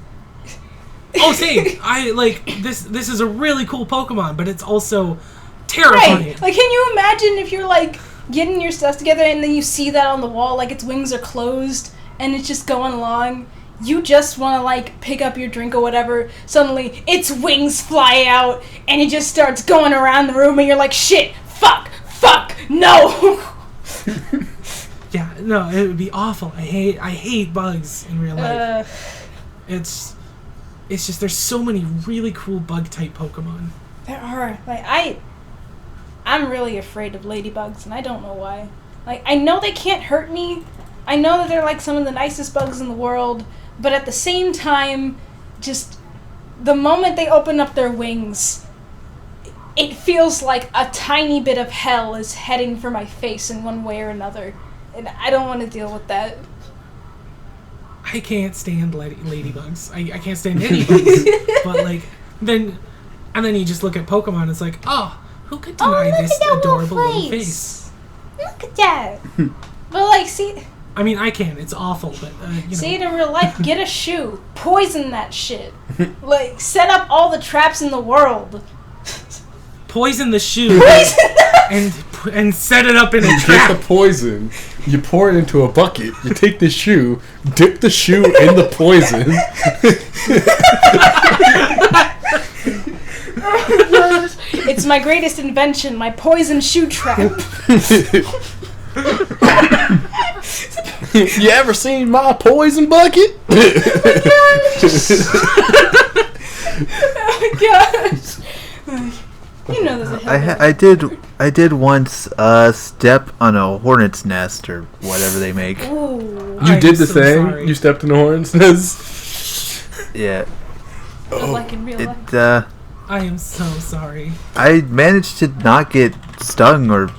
Oh, same. I like this. This is a really cool Pokemon, but it's also terrifying. Right! Like, can you imagine if you're, like, getting your stuff together and then you see that on the wall, like its wings are closed, and it's just going along? You just want to, like, pick up your drink or whatever, suddenly its wings fly out, and it just starts going around the room, and you're like, shit, fuck, no! Yeah, no, it would be awful. I hate bugs in real life. It's just there's so many really cool bug type Pokemon. There are. Like, I'm really afraid of ladybugs, and I don't know why. Like, I know they can't hurt me. I know that they're, like, some of the nicest bugs in the world, but at the same time, just the moment they open up their wings, it feels like a tiny bit of hell is heading for my face in one way or another. And I don't want to deal with that. I can't stand ladybugs. I can't stand any bugs. But like then you just look at Pokemon. It's like, oh, Who could deny look this at that adorable little face. face? Look at that. But like, see I mean, I can. It's awful, but you know. see it in real life. Get a shoe. Poison that shit. Like, set up all the traps in the world. Poison the shoe and set it up in a You get trap. the poison, you pour it into a bucket, you take the shoe, dip the shoe in the poison. It's my greatest invention, my poison shoe trap. You ever seen my poison bucket? Oh my gosh. You know there's a hillbilly. I did once step on a hornet's nest or whatever they make. Ooh. You I'm did the so same? sorry. You stepped in the horn's nest? Yeah. But like in real life. It I am so sorry. I managed to not get stung or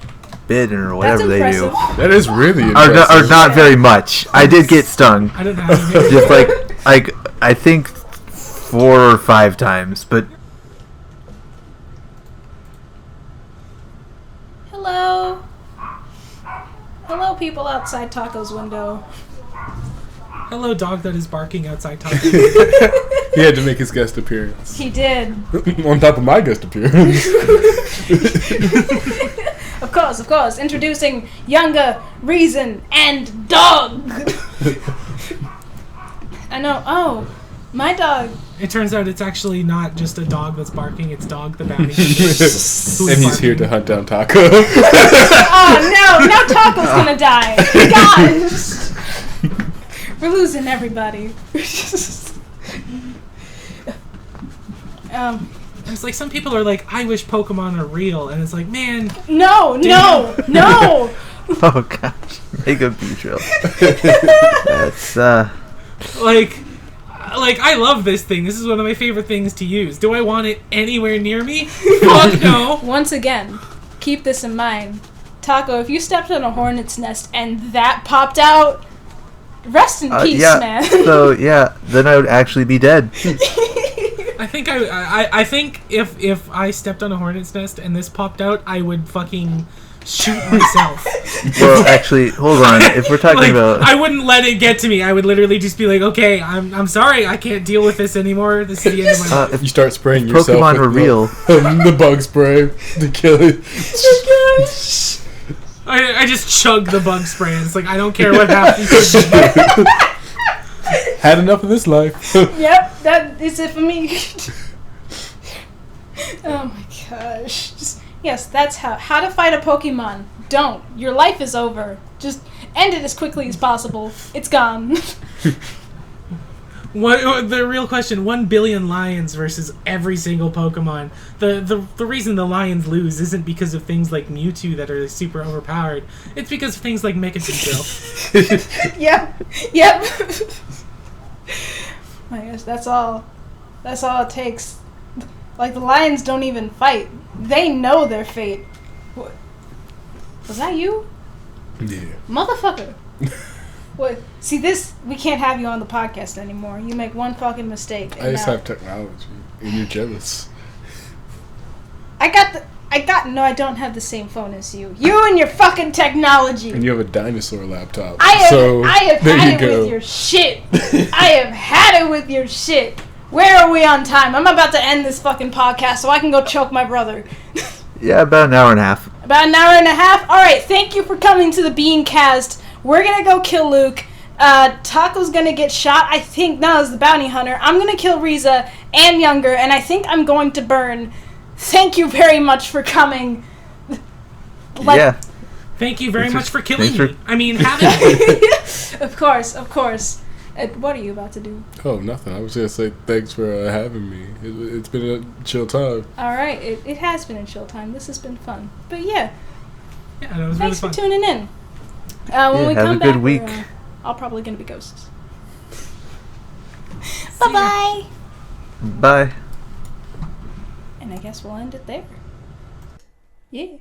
bitten or whatever they do. impressive. That is really Or, impressive. or not very much. I did get stung. I don't have any. Just like I think 4 or 5 times, but Hello. Hello, people outside Taco's window. Hello, dog that is barking outside talking. He had to make his guest appearance. He did. On top of my guest appearance. Of course. Introducing Younger, Reason, and Dog. I know. Oh, my dog. It turns out it's actually not just a dog that's barking, it's Dog the Bounty Hunter. And he's here to hunt down Taco. Oh no! Now Taco's gonna die. Gosh, we're losing everybody. It's like some people are like, I wish Pokemon are real, and it's like, man, No. oh gosh, Mega Beedrill. That's like I love this thing. This is one of my favorite things to use. Do I want it anywhere near me? Fuck no. Once again, keep this in mind, Taco. If you stepped on a hornet's nest and that popped out, rest in peace, yeah. man. So yeah, then I would actually be dead. I think I think if I stepped on a hornet's nest and this popped out, I would fucking shoot myself. Well, actually, hold on. If we're talking Like, about I wouldn't let it get to me. I would literally just be like, okay, I'm sorry, I can't deal with this anymore. This is the end of my life. if You start spraying yourself Pokemon with were real, the bug spray to kill it. I just chug the bug spray and it's like, I don't care what happens. Had enough of this life. Yep, that is it for me. Oh my gosh. Yes, that's how to fight a Pokemon. Don't. Your life is over. Just end it as quickly as possible. It's gone. What the real question? 1 billion lions versus every single Pokemon. The reason the lions lose isn't because of things like Mewtwo that are super overpowered. It's because of things like Mega Beedrill. Yep. My gosh, that's all it takes. Like, the lions don't even fight. They know their fate. What? Was that you? Yeah. Motherfucker. What? See, this, we can't have you on the podcast anymore. You make one fucking mistake. I just have technology, and you're jealous. No, I don't have the same phone as you. You and your fucking technology. And you have a dinosaur laptop. I have there you had it go. with your shit. I have had it with your shit. Where are we on time? I'm about to end this fucking podcast so I can go choke my brother. yeah, about an hour and a half. About an hour and a half? Alright, thank you for coming to the BeanCast. We're gonna go kill Luke. Taco's gonna get shot, I think, now as the bounty hunter. I'm gonna kill Riza and Younger, and I think I'm going to burn. Thank you very much for coming. Yeah. Thank you very Thanks much for- for killing thanks me. I mean, having me. Of course. What are you about to do? Oh, nothing. I was going to say thanks for having me. It's been a chill time. Alright, it has been a chill time. This has been fun. But yeah, Yeah, that was thanks really for fun. tuning in. When we have come a good back, week. we're all probably gonna be ghosts. Bye-bye! Bye. And I guess we'll end it there. Yeah.